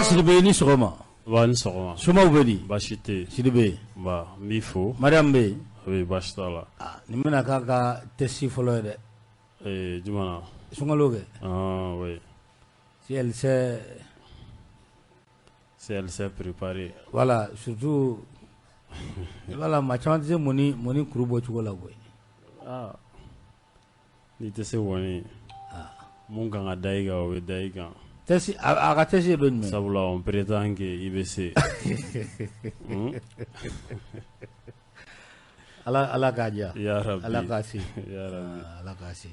Sidibe ni sɔgɔma. Wa ni sɔgɔma. Somaw bɛ di? Baasi tɛ yen. Sidibe. Ba n b'i fo. Mariam bɛ yen? Oui, baasi t'a la. Nin bɛna k'a ka test fɔlɔ ye dɛ. Jumɛn na? Sunkalo kɛ. Oui. Si elle s'est préparée. Voilà, surtout voilà, maa caman tɛ se mɔni kuru bɔ cogo la koyi. N'i tɛ se mɔni mun kan ka da i kan o bɛ da i kan. Test a ka test ye dɔ jumɛn? Sabula on prétend que i bɛ se. Ala k'a diya. Ya Rabbi. Ala k'a se. Ya Rabbi. Ala k'a se.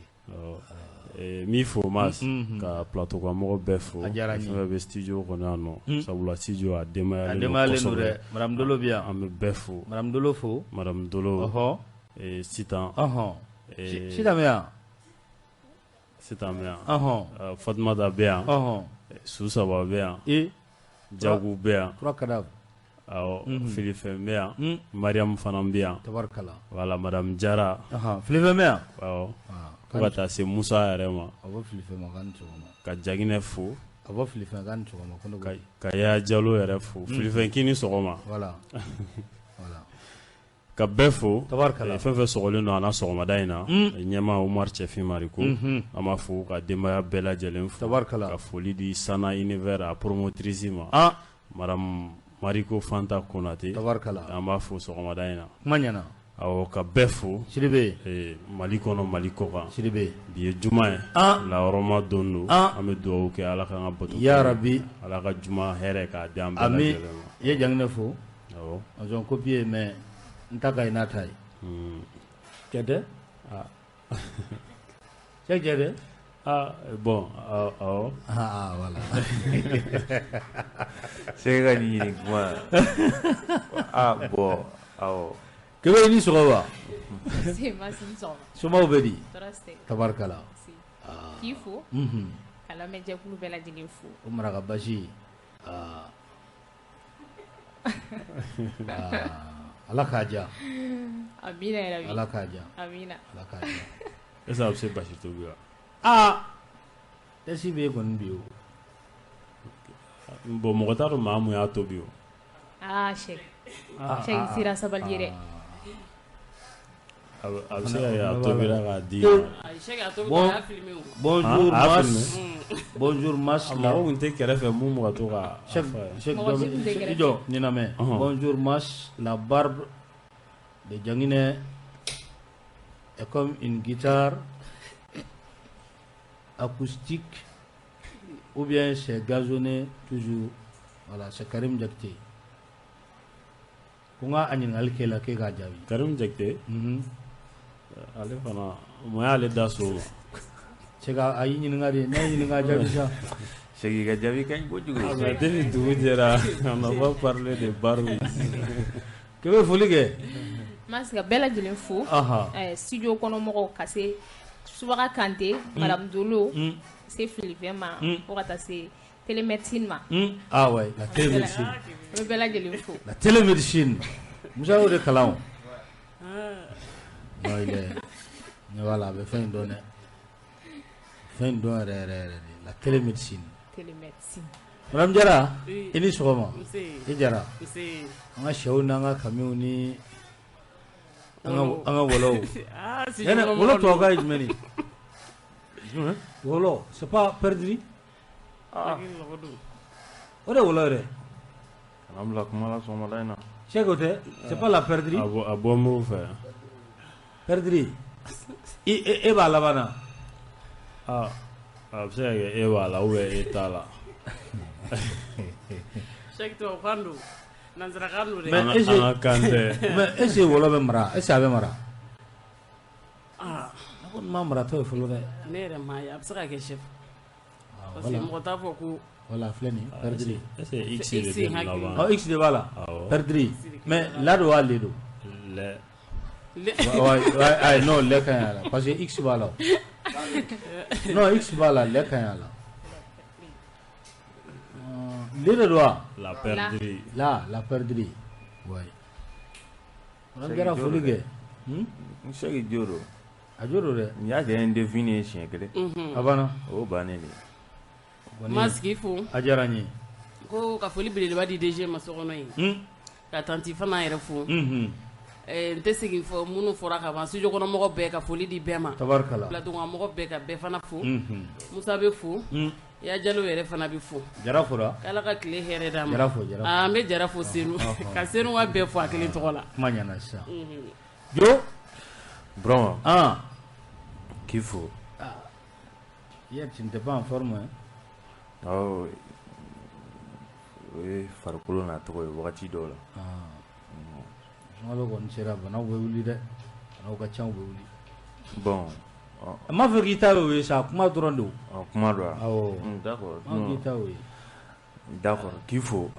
M'i fo Mas ka plateau kan mɔgɔ bɛɛ fo. A diyara n ye. Fɛn bɛɛ bɛ studio kɔnɔ yan nɔ. Sabula studio a denbayalen don kosɛbɛ. kosɛbɛ. Madame Dolo bɛ yan. An bɛ bɛɛ fo. Madame Dolo fo. Madame Dolo. Sitan. Sitan bɛ yan. Sitan bɛ yan. Fatumata bɛ yan. Susaba bɛ yan. Jagu bɛ yan. Tura ka da. Filifɛn bɛ yan. Mariam fana bɛ yan. Tabarikala. Voilà, Madame Jara. Filifɛn bɛ yan. Fo ka taa se Musa yɛrɛ ma. A bɔ filifɛn ma k'an sɔgɔma. Ka Jaginɛ fo. A bɔ filifɛn k'an sɔgɔma. Ka Yaya Jalo yɛrɛ fo. Filifɛn k'i ni sɔgɔma. Voilà. Ka bɛɛ fo. Tabarikala. Fɛn fɛn sɔgɔlen don an na sɔgɔmada in na. Ɲɛma Umar Cɛfin Mariko. An b'a fo ka denbaya bɛɛ lajɛlen fo. Tabarikala. Ka foli di Sana Univers a promotrice ma. Madame Mariko Fanta Konate. Tabarikala. An b'a fo sɔgɔmada in na. Kuma ɲɛna. Ka bɛɛ fo. Sidibe. Mali kɔnɔ Mali kɔ kan. Sidibe. Bi ye juma ye. Lahɔrɔma don don. An bɛ dugawu kɛ Ala k'an ka bato. Ya Rabbi. Ala ka juma hɛrɛ k'a di an bɛɛ lajɛlen ma. I ye Jaginɛ fo. Awɔ. A sɔn copier mais n ta ka ɲi n'a ta ye. Cɛ tɛ? Cɛ tɛ? Bon, awɔ. Voilà. Sɛgɛ ka nin ɲini kuma. Bon, awɔ. Kebe i ni sɔgɔma. Somaw bɛ di? Tabarikala. K'i fo. Ka lamɛnjɛkulu bɛɛ lajɛlen fo. O maraka basi. Ala k'a diya. Amina yɛrɛ bi. Ala k'a diya. Amina. Ala k'a diya. Est-ce que a bɛ se basi tobi wa? Tɛsi bɛ kɔni bi o. Bon mɔgɔ t'a dɔn maa mun y'a tobi o. Sɛki sira sabali yɛrɛ. A bɛ se ka kɛ a tobira k'a di. Bonjour Mas. Mɔgɔ kun tɛ kɛrɛfɛ mun mɔgɔ to ka. Jɔ ɲinamɛ. Bonjour Mas, la barbe de Jaginɛ est comme une guitare acoustique ou bien c'est gazonné toujours. Voilà, c'est Karim Jakite. Ko n ka a ɲininkali kɛ la k'e k'a jaabi. Karim Jakite. Ale fana mun y'ale da so ma. Cɛ ka a y'i ɲininka de, n'a y'i ɲininka jaabi sa. Sɛgɛ ka jaabi ka ɲi kojugu. Mais depuis dugu jɛra on n'a pas parlé de barbe. K'e bɛ foli kɛ. Mas ka bɛɛ lajɛlen fo. Studio kɔnɔ mɔgɔw ka se Subaga Kante, Madame Dolo, se filifɛn ma, fo ka taa se télémédecine ma. Ouais, la télémédecine. An bɛ bɛɛ lajɛlen fo. La télémédecine. Musa y'o de kalan o. Non, il est. Voilà, a bɛ fɛn in dɔn dɛ. Fɛn in dɔn yɛrɛ yɛrɛ de. La télémédecine. Télémédecine. Madame Jara, i ni sɔgɔma. I Jara. An ka sɛw n'an ka kamiw ni an ka wɔlɔw. Wɔlɔ tubabukan ye jumɛn de? Wɔlɔ, c'est pas perdri? O de wɔlɔ yɛrɛ. Kana bila kuma la sɔgɔmada in na. Sɛki o tɛ? C'est pas la perdri? A bɔ m'o fɛ. Perdri. E b'a laban na. A bɛ se ka kɛ e b'a la ou bien e t'a la. Sɛki tubabukan don. Nansarakan don dɛ. An ka kan tɛ. Mais est-ce que wɔlɔ bɛ mara? Est-ce que a bɛ mara? Ne kɔni ma maratɔ ye fɔlɔ dɛ. Ne yɛrɛ m'a ye a bɛ se ka kɛ chef. Parce que mɔgɔ t'a fɔ ko. Voilà, filɛ nin ye perdri. Est-ce que X de bɛ nin laban? X de b'a la. Perdri. Mais la don wa le don? Le. Non, le ka ɲi a la parce que X b'a la. Non, X b'a la, le ka ɲi a la. Le de don wa? La perdri. La perdri. Ouais. An kɛra foli kɛ. Sɛki Joro. A jo don dɛ. N y'a kɛ n devine ye siɲɛ kelen. A banna. O bannen de. Mas k'i fo. A diyara n ye. ko ka foli belebeleba di DG ma sokɔnɔ ye ka tanti fana yɛrɛ fo n tɛ segin fɔ minnu fɔra ka ban studio kɔnɔ mɔgɔ bɛɛ ka foli di bɛɛ ma tabarikala plateau kɔnɔ mɔgɔ bɛɛ ka bɛɛ fana fo Musa bɛ fo Ya Jalo yɛrɛ fana bɛ fo Jara fora k'Ala ka tile hɛrɛ d'a ma Jara fo an bɛ Jara fo Senu ka Senu wa bɛɛ fo a kelen tɔgɔ la kuma ɲana sisan Jo Brahma k'i fo hier tu n'étais pas en forme hein o ye farikolo n'a tɔgɔ ye wagati dɔw la sunkalo kɔni sera banaw bɛ wuli dɛ banaw ka can u bɛ wuli bon n m'a fɛ k'i ta y'o ye sa kuma dɔrɔn don kuma don wa awɔ d'accord n m'a fɛ k'i ta y'o ye d'accord k'i fo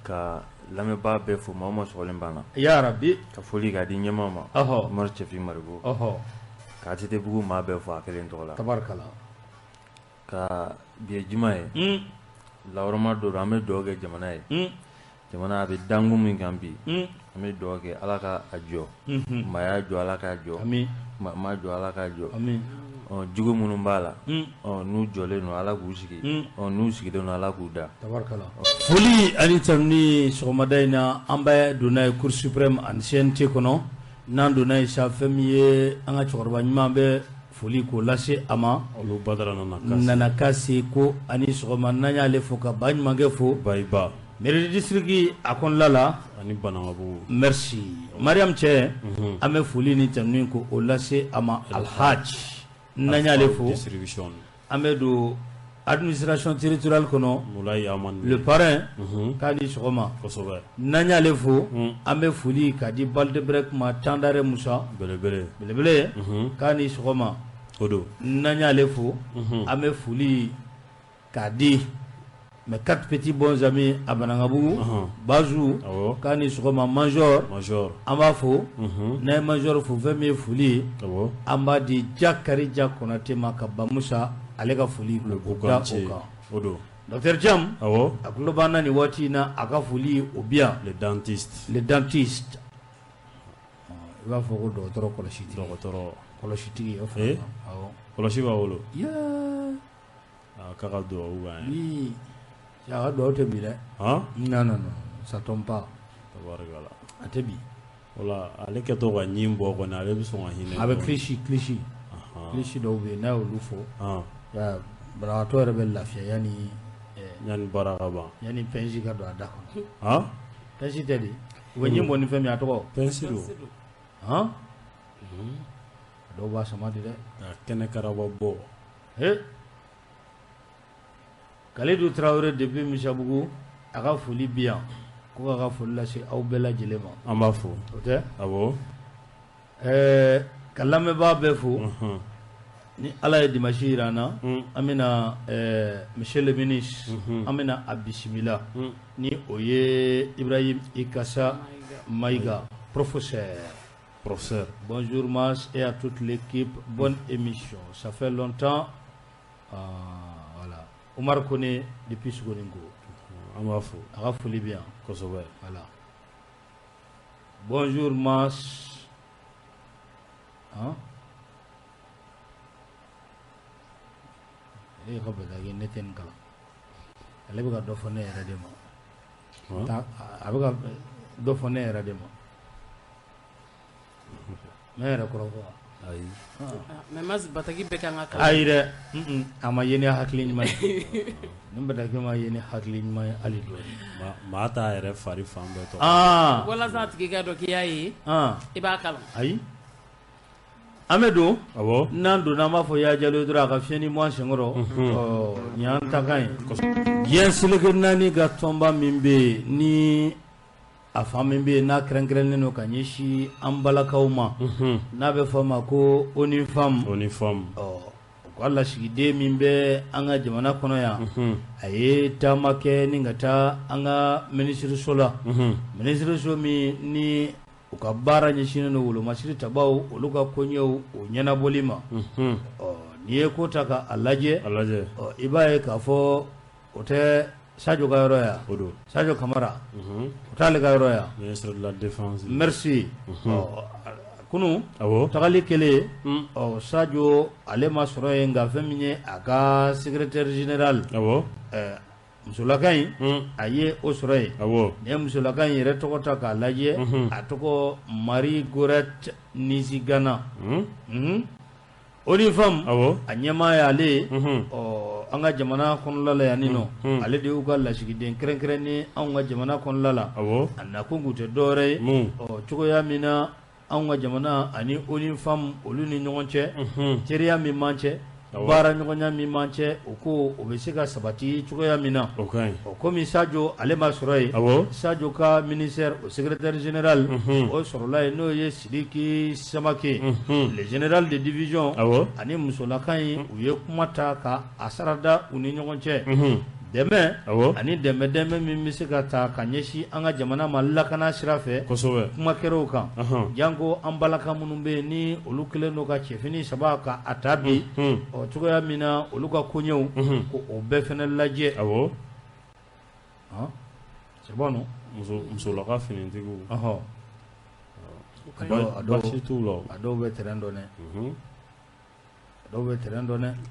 ka lamɛnbaa bɛɛ fo maa o maa sɔgɔlen b'an na ya rabi ka foli k'a di ɲɛmaa ma Umaru Cɛfin Marigo ka ATT-bugu maa bɛɛ fo a kelen tɔgɔ la tabarikala ka bi ye juma ye lawurama don an bɛ dugawu kɛ jamana ye jamana a bɛ dangun min kan bi an bɛ dugawu kɛ Ala ka a jɔ maaya jɔ Ala k'a jɔ ma jɔ Ala k'a jɔ jugu minnu b'a la n'u jɔlen don Ala k'u sigi n'u sigilen don Ala k'u da tabarikala foli ani tanuni sɔgɔmada in na an bɛ donna ye Cour suprême ani CNT kɔnɔ n'an donna ye sa fɛn min ye an ka cɛkɔrɔba ɲuman bɛ foli k'o lase a ma olu Badara Nana Kase ko ani sɔgɔma n'an y'ale fo ka ba ɲumankɛ fo Bayiba mairie district a kɔnɔna la ani Banangabugu merci Mariam cɛ an bɛ foli ni tanuni ko o lase a ma Alhaji n'an y'ale fo an bɛ don administration territoriale kɔnɔ le parrain k'a ni sɔgɔma n'an y'ale fo an bɛ foli k'a di Baldebrek ma Tandare Musa belebele k'a ni sɔgɔma n'an y'ale fo an bɛ foli k'a di mes 4 petits bons amis à Banangabugu Bazou k'a ni sɔgɔma Major an b'a fo n'a ye Major fo fɛn min ye foli an b'a di Jakarija Konate ma ka ba Musa ale ka foli o da o kan Docteur Jam a tulo b'an na nin waati in na a ka foli o bi yan le dentiste i b'a fɔ ko dɔgɔtɔrɔ kɔlɔsitigi kɔlɔsi b'a bolo k'a ka dugawu b'an ye a ka dugawu tɛ bi dɛ non ça tombe pas tabarikala a tɛ bi wala ale kɛtɔ ka ɲin bɔ kɔni ale bɛ sɔn ka hinɛ a bɛ cliché dɔw bɛ yen n'a y'olu fɔ banabagatɔ yɛrɛ bɛ lafiya yanni baara ka ban yanni pɛnsi ka don a da kɔnɔ pɛnsi tɛ de u bɛ ɲin bɔ ni fɛn min a tɔgɔ pɛnsi don dɔw b'a sama di dɛ kɛnɛ karaba bɔ Kalidou Traoré depuis Misabugu a ka foli bi yan ko k'a ka foli lase aw bɛɛ lajɛlen ma an b'a fo o tɛ awɔ ka lamɛnbaa bɛɛ fo ni Ala ye dimanche jira an na an bɛna monsieur le ministre an bɛna a bisimila ni o ye Ibrahim Ikasa Maïga professeur bonjour Mas et à toute l'équipe bonne émission ça fait longtemps voilà Omar Kone depuis Sugoningo an b'a fo a ka foli bi yan kosɛbɛ voilà bonjour Mas ka bɛɛ ne tɛ nin kalan ale bɛ ka dɔ fɔ ne yɛrɛ de ma a bɛ ka dɔ fɔ ne yɛrɛ de ma ne yɛrɛ kɔrɔ fɔ ayi mais Mas Bataki bɛɛ kan ka kalan ayi dɛ a ma ye ne hakili ɲuman ye ni Bataki ma ye ne hakili ɲuman ye hali dɔɔni maa t'a yɛrɛ fari fan bɛɛ tɔgɔ walasa a tigi ka dɔn k'i y'a ye i b'a kalan ayi an bɛ don n'an donna an b'a fɔ Ya Jalo dɔrɔn a ka fiɲɛ ni mɔn senkɔrɔ nin y'an ta kan ye diɲɛ seleke naani ka tɔnba min bɛ yen ni a fan min bɛ yen n'a kɛrɛnkɛrɛnnen don ka ɲɛsin an balakaw ma n'a bɛ fɔ a ma ko ONIFAM o ka lasigiden min bɛ an ka jamana kɔnɔ yan a ye taama kɛ ni ka taa an ka minisiriso la minisiriso min ni u ka baara ɲɛsinnen don wolomasiri tabaw olu ka koɲɛw o ɲɛnabɔli ma n'i ye ko ta k'a lajɛ i b'a ye k'a fɔ o tɛ Sadio ka yɔrɔ ya Sadio Kamara o t'ale ka yɔrɔ ya ministre de la défense merci kunu tagali kelen Sadio ale ma sɔrɔ yen nka fɛn min ye a ka secrétaire général musolaka in a ye o sɔrɔ yen ni ye musolaka in yɛrɛ tɔgɔ ta k'a lajɛ a tɔgɔ Marie Goretti Nizigana Onifam a ɲɛmaa ye ale ye an ka jamana kɔnɔla la yan nɔ ale de y'u ka lasigiden kɛrɛnkɛrɛn ni anw ka jamana kɔnɔla la a nakun kun tɛ dɔwɛrɛ ye cogoya min na anw ka jamana ani Onifam olu ni ɲɔgɔn cɛ teriya min man cɛ baara ɲɔgɔnya min man cɛ o ko o bɛ se ka sabati cogoya min na komi Sadio ale ma sɔrɔ yen Sadio ka ministère o secrétaire général o sɔrɔla yen n'o ye Sidiki Samake le général de division ani musolaka in u ye kuma ta ka a sarada u ni ɲɔgɔn cɛ dɛmɛ ani dɛmɛ min bɛ se ka ta ka ɲɛsin an ka jamana ma lakana sira fɛ kuma kɛra o kan janko an balaka minnu bɛ yen ni olu kɛlen don ka cɛfini saba ka a ta bi cogoya min na olu ka koɲɛw ko o bɛɛ fɛnɛ lajɛ sɛbɔn musolaka finitigiw basi t'u la a dɔw bɛ terrain dɔn dɛ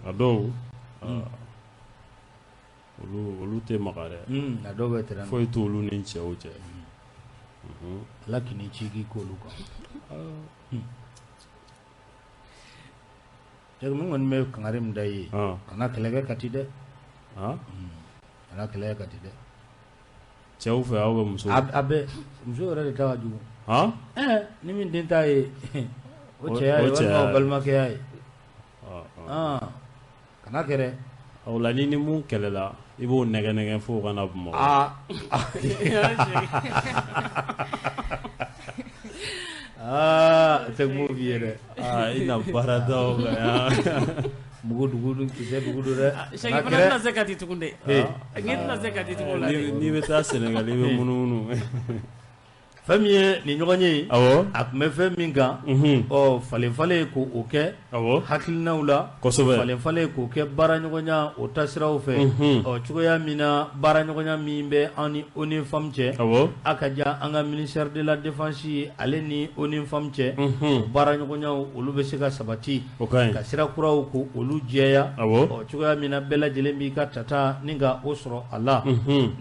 a dɔw olu tɛ maga dɛ a dɔw bɛ terrain foyi t'olu ni cɛw cɛ Ala k'i ni ci k'i k'olu kan min kɔni bɛ kangari min da i ye kana kɛlɛkɛ kati dɛ kana kɛlɛkɛ kati dɛ cɛw fɛ aw bɛ muso a bɛ muso yɛrɛ de ta ka jugu ni min den t'a ye o cɛya ye walima balimakɛya ye kana kɛrɛ o la ni mun kɛlɛla i b'o nɛgɛ fo kana Bamakɔ tɛ m'o f'i ye dɛ i na baara da o kan mugu dugu kisɛ dugu do dɛ Sɛki fana tɛna se ka di tugun dɛ tɛna se ka di tugun la n'i bɛ taa Sénégal i bɛ munumunu fɛn min ye nin ɲɔgɔn ye a tun bɛ fɛn min kan falen ko o kɛ hakilinaw la falen k'o kɛ baara ɲɔgɔnya o tasiraw fɛ cogoya min na baara ɲɔgɔnya min bɛ an ni Onifam cɛ a ka ja an ka ministère de la défense ale ni Onifam cɛ baara ɲɔgɔnyaw olu bɛ se ka sabati ka sira kuraw ko olu jɛya cogoya min na bɛɛ lajɛlen b'i ka tata ni ka o sɔrɔ a la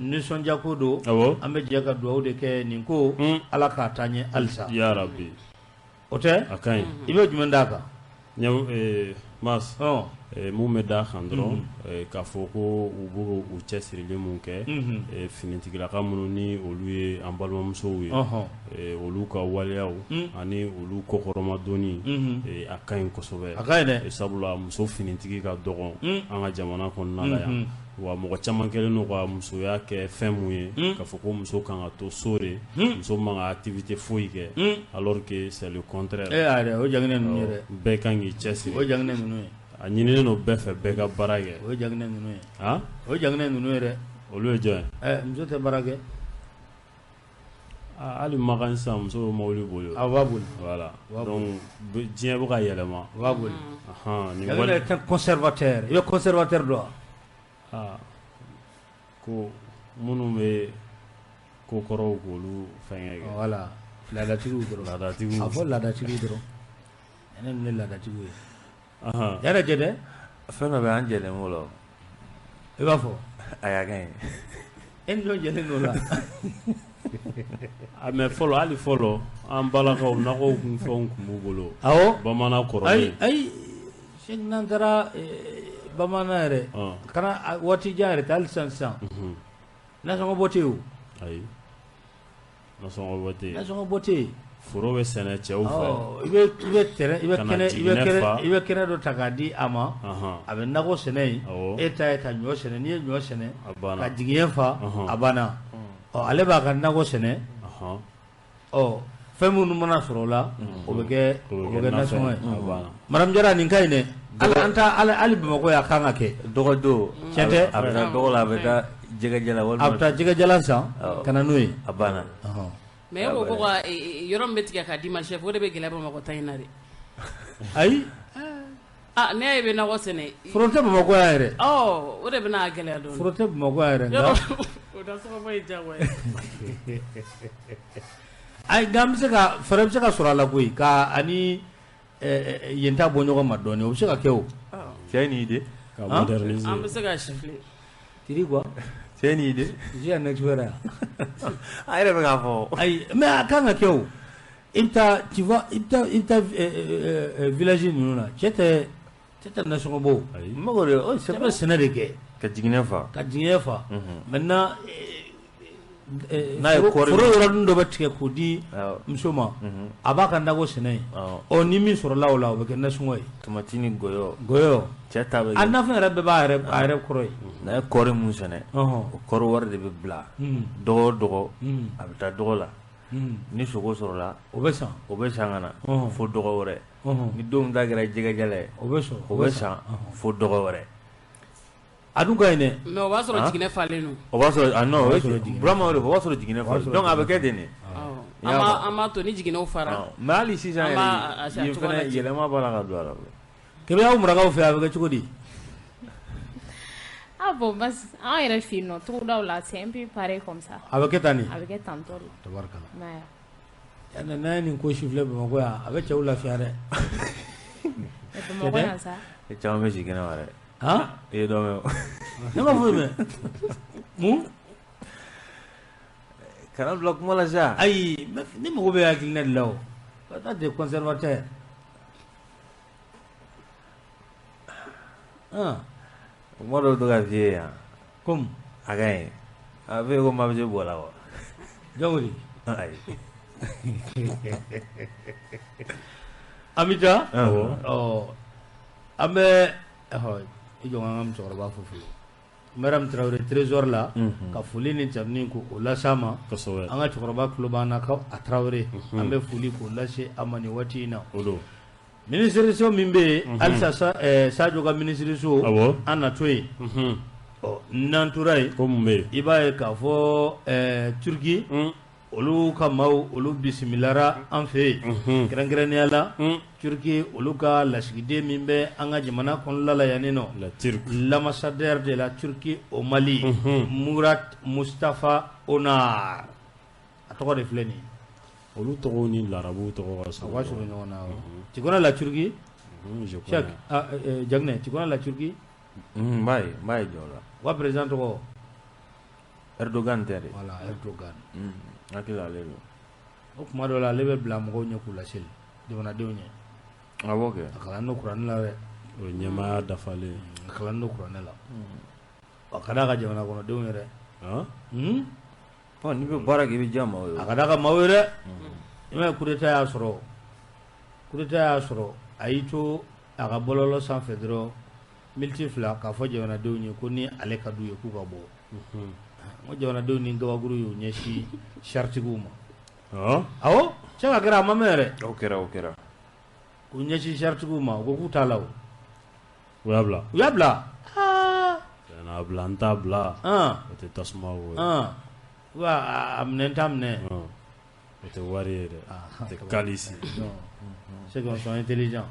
nisɔndiya ko don an bɛ jɛ ka dugawu de kɛ nin ko Ala k'a taa ɲɛ halisa ya rabbi o tɛ a kaɲi i bɛ jumɛn d'a kan Mas mun bɛ d'a kan dɔrɔn k'a fɔ ko u b'u cɛsirilen mun kɛ finitigilaka minnu ni olu ye an balimamusow ye olu ka waleyaw ani olu kɔkɔrɔmadonni a kaɲi kosɛbɛ a kaɲi dɛ sabula muso finitigi ka dɔgɔn an ka jamana kɔnɔna la yan wa mɔgɔ caman kɛlen don ka musoya kɛ fɛn mun ye k'a fɔ ko muso kan ka to so de muso man ka activité foyi kɛ alors que c'est le contraire o jaginɛ ninnu ye dɛ bɛɛ kan k'i cɛsiri o jaginɛ ninnu ye a ɲininen don bɛɛ fɛ bɛɛ ka baara kɛ o jaginɛ ninnu ye o jaginɛ ninnu ye dɛ olu ye jɔn ye muso tɛ baara kɛ hali makan sisan muso bɛ mobili boli a b'a boli voilà donc diɲɛ bɛ ka yɛlɛma a b'a boli nin jaginɛ tɛ conservateur i bɛ conservateur dɔn ko minnu bɛ ko kɔrɔw k'olu fɛngɛ kɛ voilà laadatigiw dɔrɔn a fɔ laadatigiw dɔrɔn ne ninnu ye laadatigiw ye yɛrɛ jɛ dɛ fɛn dɔ bɛ an jɛlen o la i b'a fɔ a y'a kɛ e ni ɲɔgɔn jɛlen n'o la mais fɔlɔ hali fɔlɔ an balakaw nakɔw kun fɛnw kun b'u bolo bamanan kɔrɔlen ayi Sɛki n'an taara bamanan yɛrɛ kana waati jan yɛrɛ tɛ hali sisan nasɔngɔ bɔ tɛ yen o ayi nasɔngɔ bɔ tɛ yen nasɔngɔ bɔ tɛ yen foro bɛ sɛnɛ cɛw fɛ i bɛ kɛnɛ dɔ ta k'a di a ma a bɛ nakɔ sɛnɛ yen e ta ye ka ɲɔ sɛnɛ n'i ye ɲɔ sɛnɛ ka jigiɲɛ fa a banna ale b'a ka nakɔ sɛnɛ fɛn minnu mana sɔrɔ o la o bɛ kɛ nasɔngɔ ye Madame Jara nin ka ɲi dɛ hali Bamakɔ yan a kan ka kɛ dɔgɔdon tiɲɛ tɛ a bɛ taa dɔgɔ la a bɛ taa jɛgɛjala walima a bɛ taa jɛgɛjala san ka na n'o ye a banna mais e ko ko ka yɔrɔ min bɛ tigɛ k'a d'i ma chef o de bɛ gɛlɛya Bamakɔ ta in na dɛ ayi ne y'a ye i bɛ nakɔ sɛnɛ foro tɛ Bamakɔ yan yɛrɛ o de bɛ n'a gɛlɛya dɔɔnin foro tɛ Bamakɔ yan yɛrɛ nka o da sɔgɔma ye diyagoya ye ayi nka fɛɛrɛ bɛ se ka sɔrɔ a la koyi ka ani yen ta bɔ ɲɔgɔn ma dɔɔnin o bɛ se ka kɛ o cɛ ni de ka moderniser an bɛ se ka siffler tiri quoi c'est une idée. J'ai un expert. Ah, il est bien fort. Mais quand tu vois, village nous là, c'était national beau. C'est pas Sénégal. Kadjinefa. Maintenant, foro yɔrɔ dɔ bɛ tigɛ k'o di muso ma a b'a ka nakɔ sɛnɛ ye ni min sɔrɔla o la o bɛ kɛ nasɔngɔ ye tomati ni gɔyɔ cɛ ta bɛ a nafa yɛrɛ bɛɛ b'a yɛrɛ kɔrɔ ye n'a ye kɔɔri mun sɛnɛ o kɔɔri wari de bɛ bila dɔgɔ o dɔgɔ a bɛ taa dɔgɔ la ni sogo sɔrɔla o bɛ san ka na fo dɔgɔ wɛrɛ ni denw ta kɛra jɛgɛjala ye o bɛ san fo dɔgɔ wɛrɛ a dun ka ɲi dɛ mais o b'a sɔrɔ jiginɛ falen don o b'a sɔrɔ non Burama o b'a sɔrɔ jiginɛ falen donc a bɛ kɛ ten de an b'a to ni jiginɛw fara mais hali sisan yɛrɛ fɛnɛ yɛlɛma b'a la ka don a la kɛmɛ y'aw marakaw fɛ a bɛ kɛ cogo di ah bon basi an yɛrɛ fɛ yen nɔ togodaw la c'est un peu pareil comme ça a bɛ kɛ tan de a bɛ kɛ tan tɔ de tabarikala n'a ye nin ko si filɛ Bamakɔ yan a bɛ cɛw lafiya dɛ Bamakɔ yan sa caman bɛ si kɛnɛ ma dɛ i ye dɔ mɛn o ne ma foyi mɛn mun kana bila kuma la sa ayi ne mago bɛ hakilina de la o ka taa de conservateur kuma dɔw to ka f'i ye yan comme a ka ɲi a f'e ko maa bɛ se bɔ la wa jago di ayi an bɛ taa an bɛ i jɔ an ka musokɔrɔba fo fɔlɔ Madame Traoré trésor la ka foli ni tɛmɛni ko o lase a ma an ka cɛkɔrɔba tulo b'an na ko a Traoré an bɛ foli k'o lase a ma nin waati in na ministériso min bɛ yen halisa Sadio ka ministériso an na to yen n'an tora yen i b'a ye k'a fɔ Turki olu ka maaw olu bisimilara an fɛ yen kɛrɛnkɛrɛnnenya la Turki olu ka lasigiden min bɛ an ka jamana kɔnɔna la yan nɔ l'ambassadeur de la Turquie au Mali Murat Mustafa Onar a tɔgɔ de filɛ nin ye olu tɔgɔ ni larabu tɔgɔ ka surun ɲɔgɔn na tu connais la Turquie Jagne tu connais la Turquie n b'a ye jɔ la wa président tɔgɔ Erdogan tɛ de voilà Erdogan hakili ale don o tuma dɔw la ale bɛ bila mɔgɔw ɲɛ k'u laseli jamanadenw ɲɛ a b'o kɛ a kalan n'o kuranɛ la dɛ o ɲɛmaaya dafalen a kalan n'o kuranɛ la a ka d'a ka jamana kɔnɔdenw yɛrɛ n'i bɛ baara kɛ i bɛ diya maaw ye a ka d'a ka maaw ye dɛ i m'a ye coup d'État y'a sɔrɔ a y'i to a ka bɔlɔlɔ sanfɛ dɔrɔn miniti 2 k'a fɔ jamanadenw ye ko ni ale ka d'u ye k'u ka bɔ n ko jamanadenw ni gabakuru y'u ɲɛsin saritigiw ma awɔ cɛ ka kɛra a ma mɛn yɛrɛ o kɛra k'u ɲɛsin saritigiw ma u ko k'u t'a la o u y'a bila u y'a bila n'a bila n t'a bila o tɛ tasuma o ye a minɛ n t'a minɛ o tɛ wari ye dɛ o tɛ kalisi c'est qu'on soit intelligent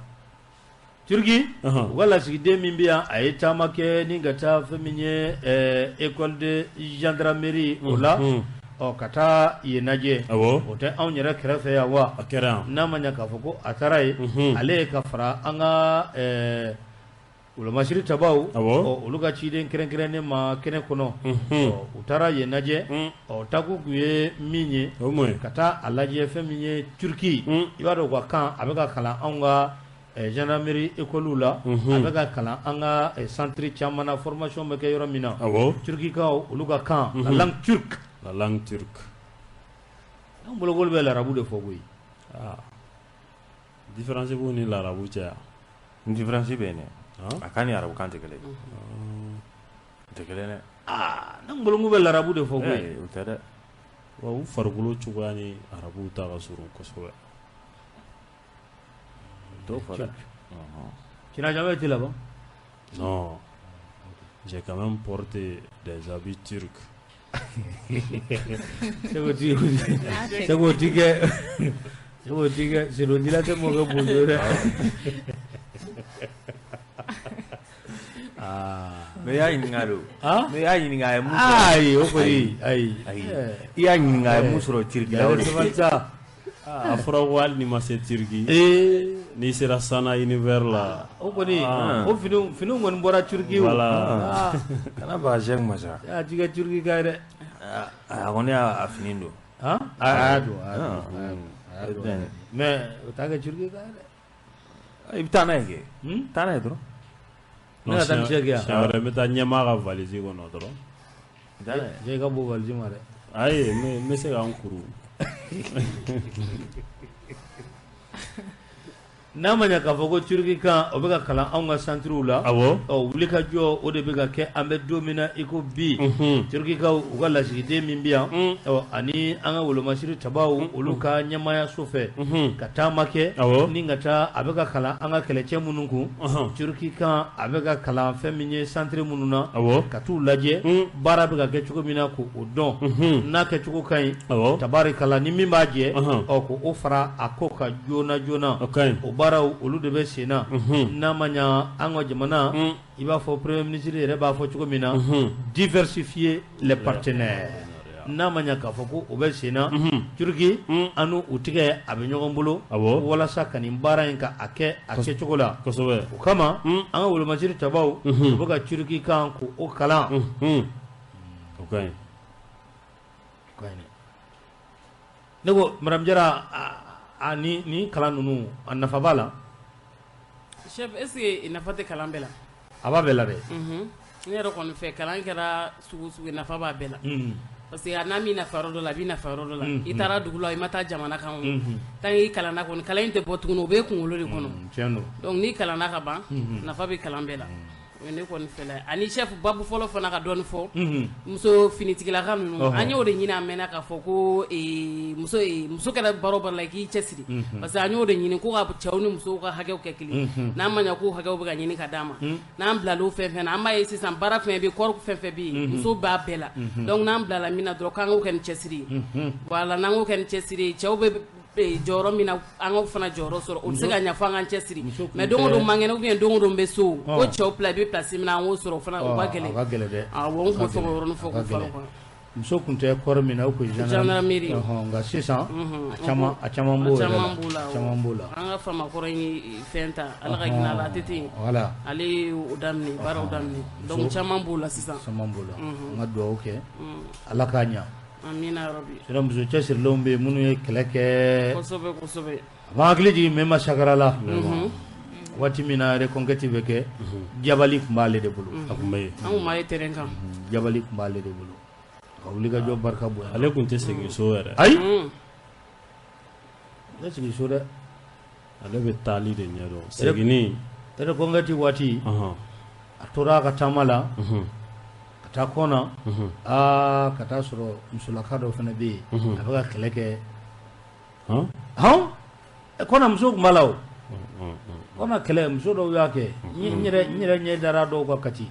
Turki u ka lasigiden min bɛ yan a ye taama kɛ ni ka taa fɛn min ye école de gendarmerie o la ka taa yen lajɛ o tɛ anw yɛrɛ kɛrɛfɛ yan wa a kɛra yan n'a ma ɲɛ k'a fɔ ko a taara yen ale ye ka fara an ka wolomasiri tabaw olu ka ciden kɛrɛnkɛrɛnnen ma kɛnɛ kɔnɔ u taara yen lajɛ takun tun ye min ye ka taa a lajɛ fɛn min ye Turki i b'a dɔn u ka kan a bɛ ka kalan anw ka gendarmerie école la a bɛ ka kalan an ka centre caman na formation bɛ kɛ yɔrɔ min na Turkikaw olu ka kan la langue turque an bolokoli bɛ larabu de fɔ koyi différence b'u ni larabu cɛ différence bɛ yen dɛ a kan ni arabu kan tɛ kelen tɛ kelen dɛ n'an bolokoli bɛ larabu de fɔ koyi o tɛ dɛ wa u farikolo cogoya ni arabu ta ka surun kosɛbɛ t'o fɔ dɛ tu n'as jamais été là-bas? Non, j'ai quand même porté des habits turcs. C'est le dilateur mon gars bonjour. Mais y'a ɲininka do mais y'a ɲininka a ye mun sɔrɔ ayi o kɔni ayi i y'a ɲininka a ye mun sɔrɔ Turki la o de a fɔra ko hali ni ma se Turki n'i sera Sana univers la o kɔni o finiw kɔni bɔra Turki voilà kana ba Cheikh Masa a ti kɛ Turki ka ye dɛ a kɔni y'a fini don a y'a don mais o t'a kɛ Turki ka ye dɛ i bɛ taa n'a ye kɛ taa n'a ye dɔrɔn ne ka taa ni Cheikh ya siɲɛ wɛrɛ n bɛ taa ɲɛmaa ka valise kɔnɔ dɔrɔn Cheikh ka bɔ valise ma dɛ ayi n bɛ se k'an kuru n'a ma ɲɛ k'a fɔ ko Turki kan o bɛ ka kalan anw ka centrew la awɔ wuli ka jɔ o de bɛ ka kɛ an bɛ don min na i ko bi Turki ka u ka lasigiden min bɛ yan ani an ka wolomasiri tabaw olu ka ɲɛmaayaso fɛ ka taama kɛ ni ka taa a bɛ ka kalan an ka kɛlɛcɛ minnu kun Turki kan a bɛ ka kalan fɛn min ye centre minnu na ka t'u lajɛ baara bɛ ka kɛ cogo min na k'o dɔn n'a kɛcogo ka ɲi tabarikala ni min b'a jɛ ko o fara a ko ka joona joona o baaraw olu de bɛ sen na n'a ma ɲa an ka jamana i b'a fɔ premier ministre yɛrɛ b'a fɔ cogo min na diversifier les partenaires n'a ma ɲa k'a fɔ ko o bɛ sen na Turki an n'u tigɛ a bɛ ɲɔgɔn bolo walasa ka nin baara in ka a kɛ a kɛcogo la o kama an ka wolomasiri tabaw u bɛ ka Turki kan k'o kalan o ka ɲi ne ko Madame Jara ni kalan ninnu a nafa b'a la chef est-ce que nafa tɛ kalan bɛɛ la a b'a bɛɛ la dɛ ne yɛrɛ kɔni fɛ kalan kɛra sugu nafa b'a bɛɛ la parce que n'a min nafa yɔrɔ dɔ la a b'i nafa yɔrɔ dɔ la i taara dugu la i ma taa jamana kan tant que i kalanna kɔni kalan in tɛ bɔ tuguni o b'e kunkolo de kɔnɔ donc n'i kalanna ka ban nafa bɛ kalan bɛɛ la o ye ne kɔni fɛ la ani chef babu fɔlɔ fana ka dɔɔni fɔ muso finitigilaka ninnu an y'o de ɲini a mɛnna k'a fɔ ko muso kɛra baro la i k'i cɛsiri parce que an y'o de ɲini ko ka cɛw ni musow ka hakɛw kɛ kelen n'an ma ɲɛ k'o hakɛw bɛ ka ɲini ka d'a ma n'an bilal'o fɛn fɛn na an b'a ye sisan baara fɛn bɛ kɔɔri fɛn fɛn bɛ yen musow b'a bɛɛ la donc n'an bilala min na dɔrɔn k'an k'o kɛ ni cɛsiri ye voilà n'an k'o kɛ ni cɛsiri ye cɛw bɛ jɔyɔrɔ min na an ka fana jɔyɔrɔ sɔrɔ o bɛ se ka ɲɛfɔ an k'an cɛsiri mais don o don man kɛnɛ ou bien don o don n bɛ so ko cɛw i bɛ place min na an k'o sɔrɔ fana o ka gɛlɛn awɔ n tun bɛ fɛ k'o yɔrɔnin fɔ k'o fara o kan muso tun tɛ kɔɔri min na o kun ye gendarmerie nka sisan a caman b'o la an ka Famakɔrɔ in fɛn ta ala ka hinɛ a la a tɛ ten ale ye o daminɛ baaraw daminɛ donc caman b'o la sisan an ka dugawu kɛ ala k'a ɲa amina yarabi sira muso cɛsirilenw bɛ yen minnu ye kɛlɛ kɛ kosɛbɛ a b'an hakili jigin Mɛma Sakara la waati min na reconquête bɛ kɛ jabali tun b'ale de bolo an tun b'a ye terrain kan jabali tun b'ale de bolo ka wulikajɔ barika bonya ale tun tɛ segin so yɛrɛ ayi ne segin so dɛ ale bɛ taali de ɲɛdɔn seginni reconquête waati a tora a ka taama la ka taa kɔna ka taa sɔrɔ musolaka dɔ fana bɛ yen a bɛ ka kɛlɛ kɛ kɔna muso tun b'a la o kɔna kɛlɛ muso dɔw y'a kɛ n yɛrɛ ɲɛ dara dɔw ka kati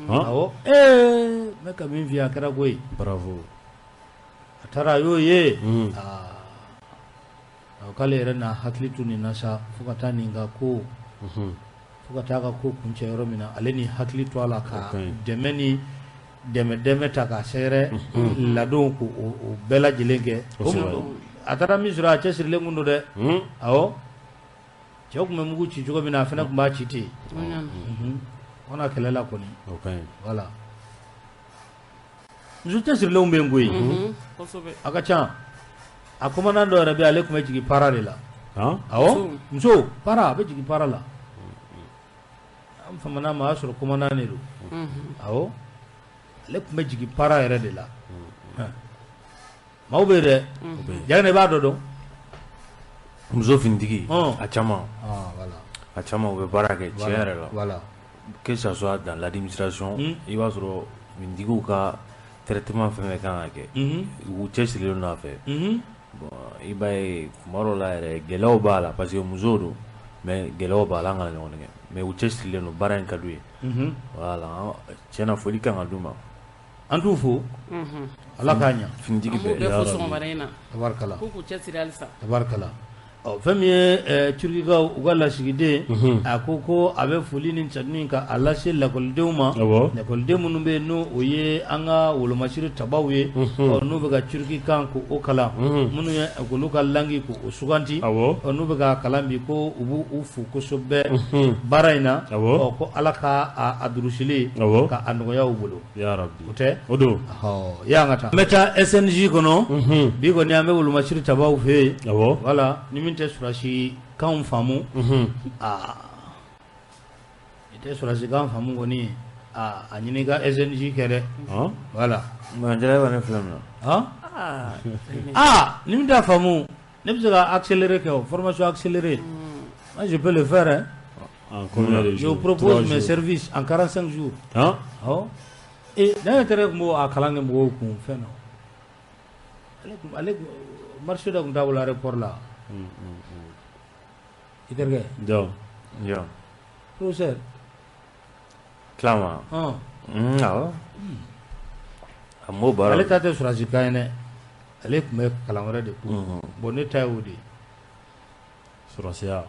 awɔ n bɛ ka min f'i ye a kɛra koyi bravo a taara a y'o ye k'ale yɛrɛ n'a hakili to nin na sa fo ka taa nin ka ko fo ka taa ka ko kuncɛ yɔrɔ min na ale ni hakili to a la ka dɛmɛ ta k'a sɛgɛrɛ ladon k'o bɛɛ lajɛlen kɛ a taara min sɔrɔ a cɛsirilen kun don dɛ awɔ cɛw tun bɛ mugu ci cogo min na a fana tun b'a ci ten kɔna kɛlɛ la kɔni voilà muso cɛsirilenw bɛ yen koyi a ka ca a commandant dɔ yɛrɛ bɛ ale tun bɛ jigin para de la awɔ muso para a bɛ jigin para la an famana ma a y'a sɔrɔ commandant de don awɔ ale tun bɛ jigin para yɛrɛ de la maaw bɛ yen dɛ jaa i b'a dɔ dɔn muso finitigi a caman a caman u bɛ baara kɛ tiɲɛ yɛrɛ la que ça soit dans l'administration i b'a sɔrɔ finitigiw ka traitement fɛn fɛn kan ka kɛ u cɛsirilen don a fɛ i b'a ye kuma dɔw la yɛrɛ gɛlɛyaw b'a la parce que musow don mais gɛlɛyaw b'a la an kana ɲɔgɔn kɛ mais u cɛsirilen don baara in ka d'u ye voilà tiɲɛna foli kan ka d'u ma an t'u fo ala k'a ɲa finitigi bɛɛ fo sɔgɔmada in na tabarikala k'u cɛsiri halisa tabarikala fɛn min ye turkikaw u ka lasigiden a ko a bɛ foli ni tanu ka a lase lakɔlidenw ma lakɔliden minnu bɛ yen n'o o ye an ka wolomasiri tabaw ye n'u bɛ ka turkikan ko o kalan minnu ye olu ka langi ko o suganti n'u bɛ ka kalan bi ko u b'u u fo kosɛbɛ baara in na ko ala ka a durusili ka a nɔgɔya u bolo o tɛ o don y'an ka taa n bɛ taa SNJ kɔnɔ bi kɔni an bɛ wolomasiri tabaw fɛ yen wala ni min tɛ surasi kan faamu i tɛ surasi kan faamu kɔni a ɲini ka SNJ kɛ dɛ wala Manjala ne filɛ min na ni min t'a faamu ne bɛ se ka accélérer kɛ o formation accélérée moi je peux le faire hein. Je propose mes services en 45 jours et n'a intérêt que mo a kalan kɛ mɔgɔw kun fɛn na ale marché dɔ tun t'a bolo aéroport la i terikɛ professeur Clairement. A m'o baara ale ta tɛ surasi kan ye dɛ ale tun bɛ kalan wɛrɛ de kun bon ne ta ye o de surasiya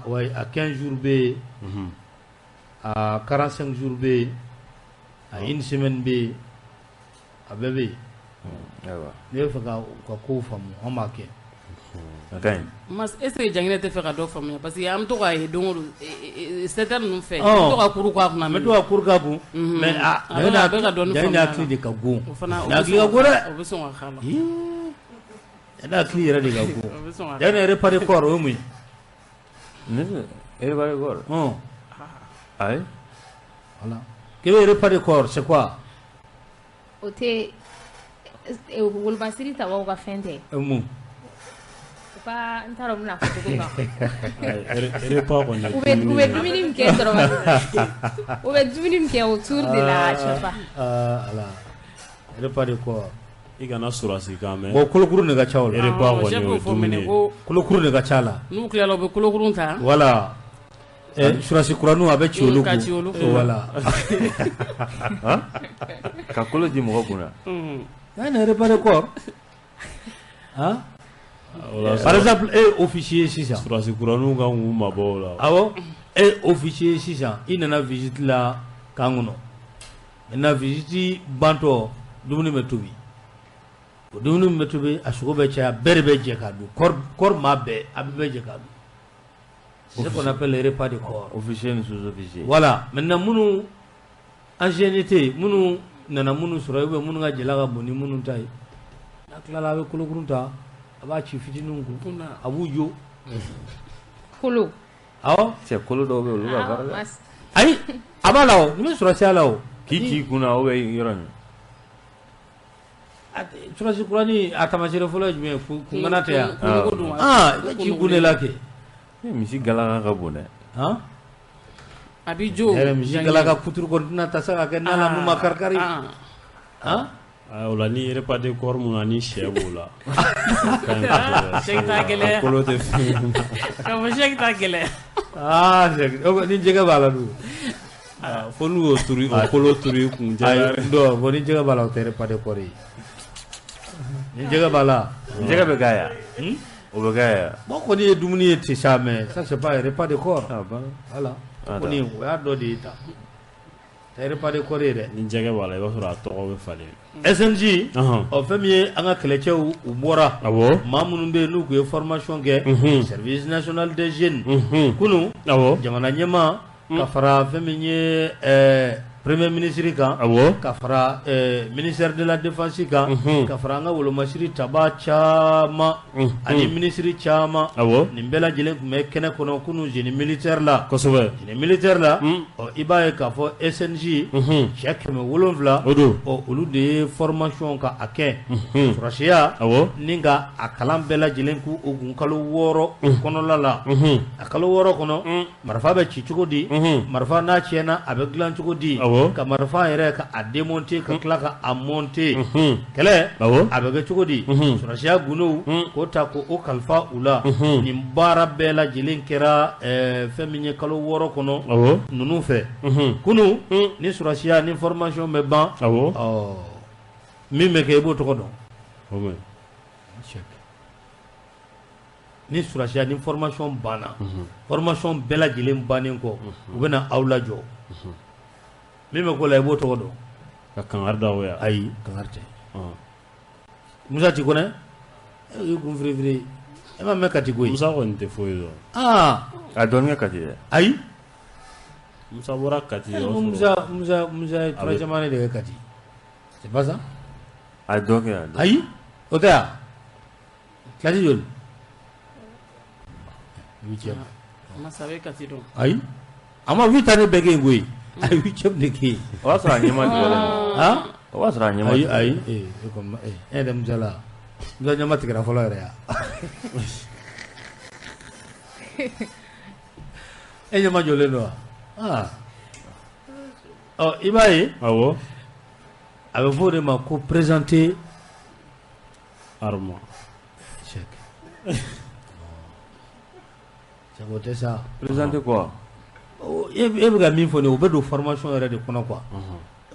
ouais a 15 jours bɛ yen a 45 jours bɛ yen a une semaine bɛ yen a bɛɛ bɛ yen ne bɛ fɛ ka kow faamu an b'a kɛ mas est-ce que jangine tɛ fɛ ka dɔ faamuya parce que an bɛ to k'a ye don o don secteur ninnu fɛ an bɛ to ka kuru k'a kunna an bɛ to ka kuru k'a kun mais a bɛ ka dɔɔni faamuya n'a hakili de ka gon o fana n'a hakili ka gon dɛ o bɛ sɔn ka k'a la n'a hakili yɛrɛ de ka gon yanni réparer corps o ye mun ye ne réparer corps ayi voilà k'i bɛ réparer corps c'est quoi o tɛ wolomasiri tabaw ka fɛn tɛ mun n t'a dɔn n bɛna fɔ cogo min kɔni u bɛ dumuni min kɛ dɔrɔn u bɛ dumuni min kɛ autour de la chaque fois ala réparer corps i kana surasi kan mɛn bon kolokuru de ka ca o la repas kɔni o ye dumuni ye kolokuru de ka ca la n'u tilala u bɛ kolokurun ta voilà surasi kuraniw a bɛ ci olu kun voilà ka kolo di mɔgɔ kunna yanni réparer corps par exemple officier sisan surasi kuraniw kan k'u mabɔ o la awɔ officier sisan i nana visite la kan kɔnɔ maintenant visite bantɔ dumuni bɛ tobi o dumuni min bɛ tobi a sogo bɛ caya bɛɛ de bɛ jɛ k'a dun corps maa bɛɛ a bɛɛ bɛ jɛ k'a dun c'est ce qu'on appelle le repas de corps officier ni sous-officier voilà maintenant minnu ancienneté minnu nana minnu sɔrɔ ou bien minnu ka jɛla ka bon ni minnu ta ye n'a tilala a bɛ kolokurun ta a b'a ci fitininw kun a b'u jo kolo awɔ cɛ kolo dɔw bɛ olu ka baara dɛ ayi a b'a la o ni bɛ surasiya la o k'i ci kunna ou bien yɔrɔ min surasi kurani a taamasiyɛn fɔlɔ ye jumɛn ye kungana tɛ yan i bɛ ci kun de la kɛ misi galaka ka bon dɛ a b'i jo yɛrɛ misi galaka kuturu kɔni tɛna ta se ka kɛ n'a la n'u ma kari-kari o la ni réparer corps mun na ni sɛ b'o la sɛki t'a gɛlɛya kolo tɛ fɛn ka fɔ sɛki t'a gɛlɛya ni jɛgɛ b'a la dun fo n'u y'o turu o kolo turu i kun don bon ni jɛgɛ b'a la o tɛ réparer corps ye ni jɛgɛ b'a la jɛgɛ bɛ k'a ya o bɛ k'a ya bon kɔni ye dumuni ye ten sa mais ça c'est pas réparer corps voilà kɔni o y'a dɔ de ye ta tɛ réparer corps ye dɛ ni jɛgɛ b'a la i b'a sɔrɔ a tɔgɔ bɛ falen SNJ fɛn min ye an ka kɛlɛcɛw u bɔra maa minnu bɛ yen n'u tun ye formation kɛ service national des jeunes kunun jamana ɲɛmaa ka fara fɛn min ye premier ministre kan ka fara ministère de la défense kan ka fara an ka wolomasiri taba caman ani ministre caman nin bɛɛ lajɛlen tun bɛ kɛnɛ kɔnɔ kunun génie militaire la génie militaire la i b'a ye k'a fɔ SNJ cɛ 700 olu de ye formation ka a kɛ surasiya ni ka a kalan bɛɛ lajɛlen k'u kun kalo 6 kɔnɔla la a kalo 6 kɔnɔ marifa bɛ ci cogo di marifa n'a tiɲɛna a bɛ dilan cogo di ka marifa yɛrɛ ka a démonter ka tila ka a monter kɛlɛ a bɛ kɛ cogo di surasiya gundow k'o ta k'o kalifa u la nin baara bɛɛ lajɛlen kɛra fɛn min ye kalo 6 kɔnɔ ninnu fɛ kunun ni surasiya ni formation bɛ ban min bɛ kɛ i b'o tɔgɔ dɔn ni surasiya ni formation banna formation bɛɛ lajɛlen bannen kɔ u bɛna aw lajɔ min bɛ k'o la i b'o tɔgɔ dɔn ka kangari da aw ye ayi kangari tɛ Musa Tikɔnɛ i kun firifiri e ma mɛn Kati koyi Musa kɔni tɛ foyi dɔn a dɔɔnin kɛ Kati dɛ ayi Musa bɔra Kati Musa ye tura caman de kɛ Kati c'est pas ça a dɔ kɛ ayi o tɛ ya kilasi joli Masabe Kati dɔn ayi a ma 8 années bɛɛ kɛ yen koyi a ye 8e de kɛ yen o b'a sɔrɔ a ɲɛma tigɛlen o b'a sɔrɔ a ɲɛma tigɛlen ayi e yɛrɛ Musa la Musa ɲɛma tigɛra fɔlɔ yɛrɛ ya e ɲɛma jɔlen don wa i b'a ye awɔ a bɛ fɔ o de ma ko présenter arme o tɛ sa présenter quoi e bɛ ka min fɔ nin o bɛ don formation yɛrɛ de kɔnɔ quoi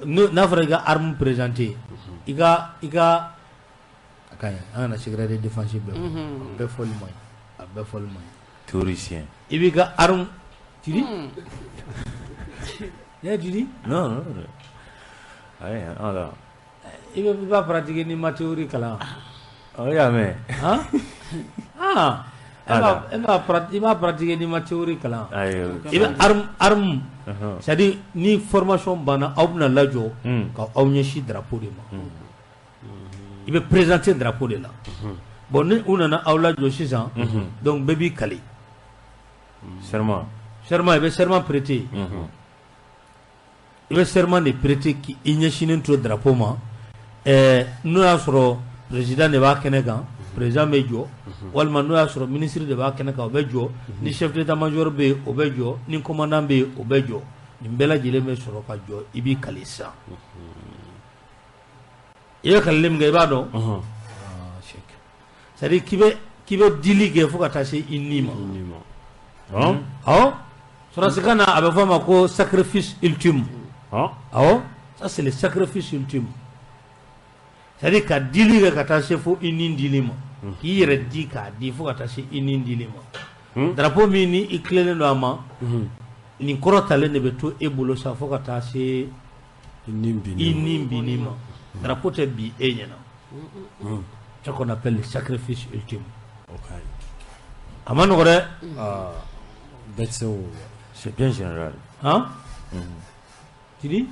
n'a fɔra i ka arme présenter i ka a ka ɲi an kana secret de défense bɛɛ fɔ bɛɛ fɔli man ɲi a bɛɛ fɔli man ɲi théoricien i b'i ka arme Tidi ya Tidi non ayi ala i b'a pratiquer ni ma théorie kalan o y'a mɛn i b'a pratiquer ni ma théorie kalan i bɛ arme c'est-à-dire ni formation banna aw bɛna lajɔ ka aw ɲɛsin drapeau de ma i bɛ présenter drapeau de la bon ni u nana aw lajɔ sisan donc bɛɛ b'i kali serment i bɛ serment prêter i bɛ serment de prêter k'i ɲɛsinen to drapeau ma n'o y'a sɔrɔ président de b'a kɛnɛ kan président bɛ jɔ walima n'o y'a sɔrɔ ministre de b'a kɛnɛ kan o bɛ jɔ ni chef d'état-major bɛ yen o bɛ jɔ ni commandant bɛ yen o bɛ jɔ nin bɛɛ lajɛlen bɛ sɔrɔ ka jɔ i b'i kali sisan i bɛ kalili min kɛ i b'a dɔn c'est à dire k'i bɛ dili kɛ fo ka taa se i ni ma awɔ sɔrɔsikan na a bɛ fɔ a ma ko sacrifice ultime awɔ ça c'est le sacrifice ultime c'est à dire ka dili kɛ ka taa se fo i ni dili ma k'i yɛrɛ di k'a di fo ka taa se i ni dili ma drapeau min ni i tilelen don a ma nin kɔrɔtalen de bɛ to e bolo sa fo ka taa se i ni binni ma drapeau tɛ bi e ɲɛna ce qu'on appelle le sacrifice ultime a ma nɔgɔ dɛ c'est bien général tu dis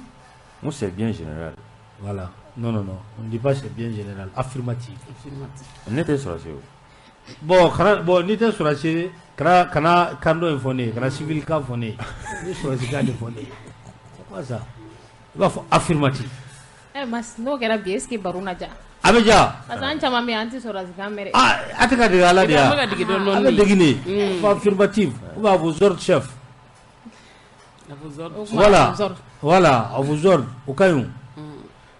c'est bien général voilà non on ne dit pas c'est bien général affirmatif ne tɛ sɔrɔsi o bon n'i tɛ sɔrɔsi kana kan dɔ in fɔ ne ye kana civil kan fɔ ne ye ni sɔrɔsi kan de fɔ ne ye c'est quoi ça i b'a fɔ affirmatif mas n'o kɛra bi est-ce que baro na ja a bɛ ja parce que an caman bɛ yen an tɛ sɔrɔsi kan mɛn dɛ a tɛ ka dege ala de ya a bɛ dege ne fɔ affirmatif ou bien à vos ordres chef voilà à vos ordres o ka ɲi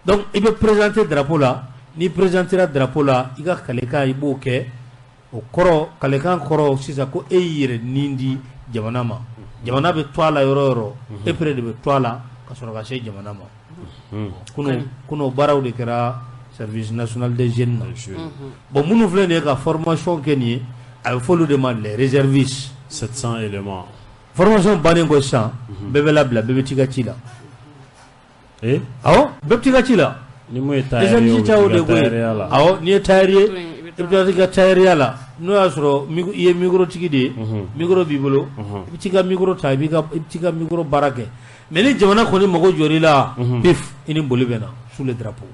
donc i bɛ présenter drapeau la n'i présentera drapeau la i ka kalekan i b'o kɛ o kɔrɔ kalekan kɔrɔ sisan ko e y'i yɛrɛ nin di jamana ma jamana bɛ to a la yɔrɔ o yɔrɔ e pere de bɛ to a la ka sɔrɔ ka se jamana ma kunun baaraw de kɛra service national des jeunes na bon minnu filɛ nin ye ka formation kɛ nin ye a bɛ fɔ olu de ma les réservistes 700 éléments formation bannen kɔ sisan bɛɛ bɛ labila bɛɛ bɛ t'i ka ci la awɔ bɛɛ bɛ t'i ka ci la ni mun ye tailleur ye o bɛ tailleur la awɔ n'i ye tailleur ye i bɛ taa i ka tailleur la n'o y'a sɔrɔ i ye micro tigi de ye micro b'i bolo i bɛ t'i ka micro ta i bɛ t'i ka micro baara kɛ mais ni jamana kɔni mago jɔr'i la pif i ni boli bɛ na sous le drapeau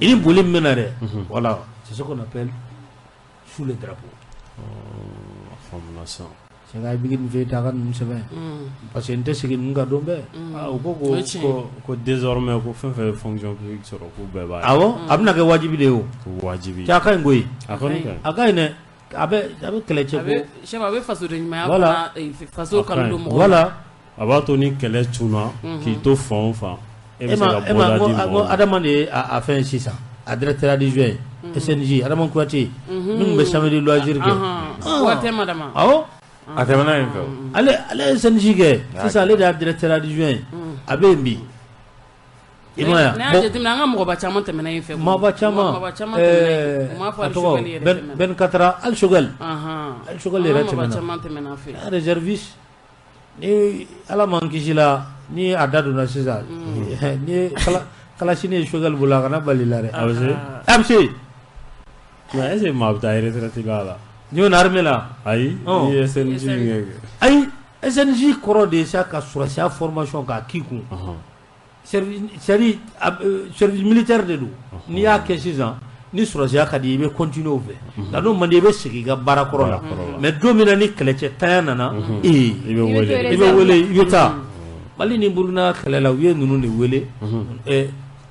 i ni boli min bɛ na dɛ voilà c'est ce qu'on appelle sous le drapeau c'est ka i bɛ nin fɛ ta ka ninnu sɛbɛn parce que n tɛ segin ninnu ka don bɛɛ u ko désormais ko fɛn fɛn ye fonction publique sɔrɔ ko bɛɛ b'a ye awɔ a bɛna kɛ wajibi de ye o wajibi cɛ a ka ɲi koyi a kɔni ka ɲi a ka ɲi dɛ a bɛ kɛlɛcɛ ko a bɛ faso de ɲumanya fana faso kanu don mɔgɔ voilà a b'a to ni kɛlɛ cunna k'i to fan o fan e bɛ se ka bɔda di mɔgɔ ma Adama de ye a fɛn sisan a directeur adjoint SNJ Adama Kuyate min bɛ samedi loisir kɛ Kuyate madama awɔ a tɛmɛna yen fɛ ale ye SNJ kɛ sisan ale de y'a directeur adjoint a bɛ yen bi imaya ne ya jetimna nga mɔgɔba caman tɛmɛna in fɛ mɔgɔba caman ma fɔ tɔgɔ Ben Katara Al Shogal yɛrɛ tɛmɛna fɛ réserviste ni ala man kisi la ni a da donna sisan ni kalasini Shogal bula kana bali la dɛ a bɛ se mais est-ce que maa bɛ taa retraite la la ni o na armée la ayi ni ye SNJ kɛ ayi SNJ kɔrɔ de sa ka sɔrɔsiya formation k'a k'i kun service militaire de don n'i y'a kɛ sisan ni sɔrɔsiya ka di i bɛ continuer o fɛ nka n'o man di i bɛ segin i ka baara kɔrɔ la mais don min na ni kɛlɛcɛ tanya nana i bɛ wele i bɛ taa Mali ni Burukina kɛlɛ la u ye ninnu de wele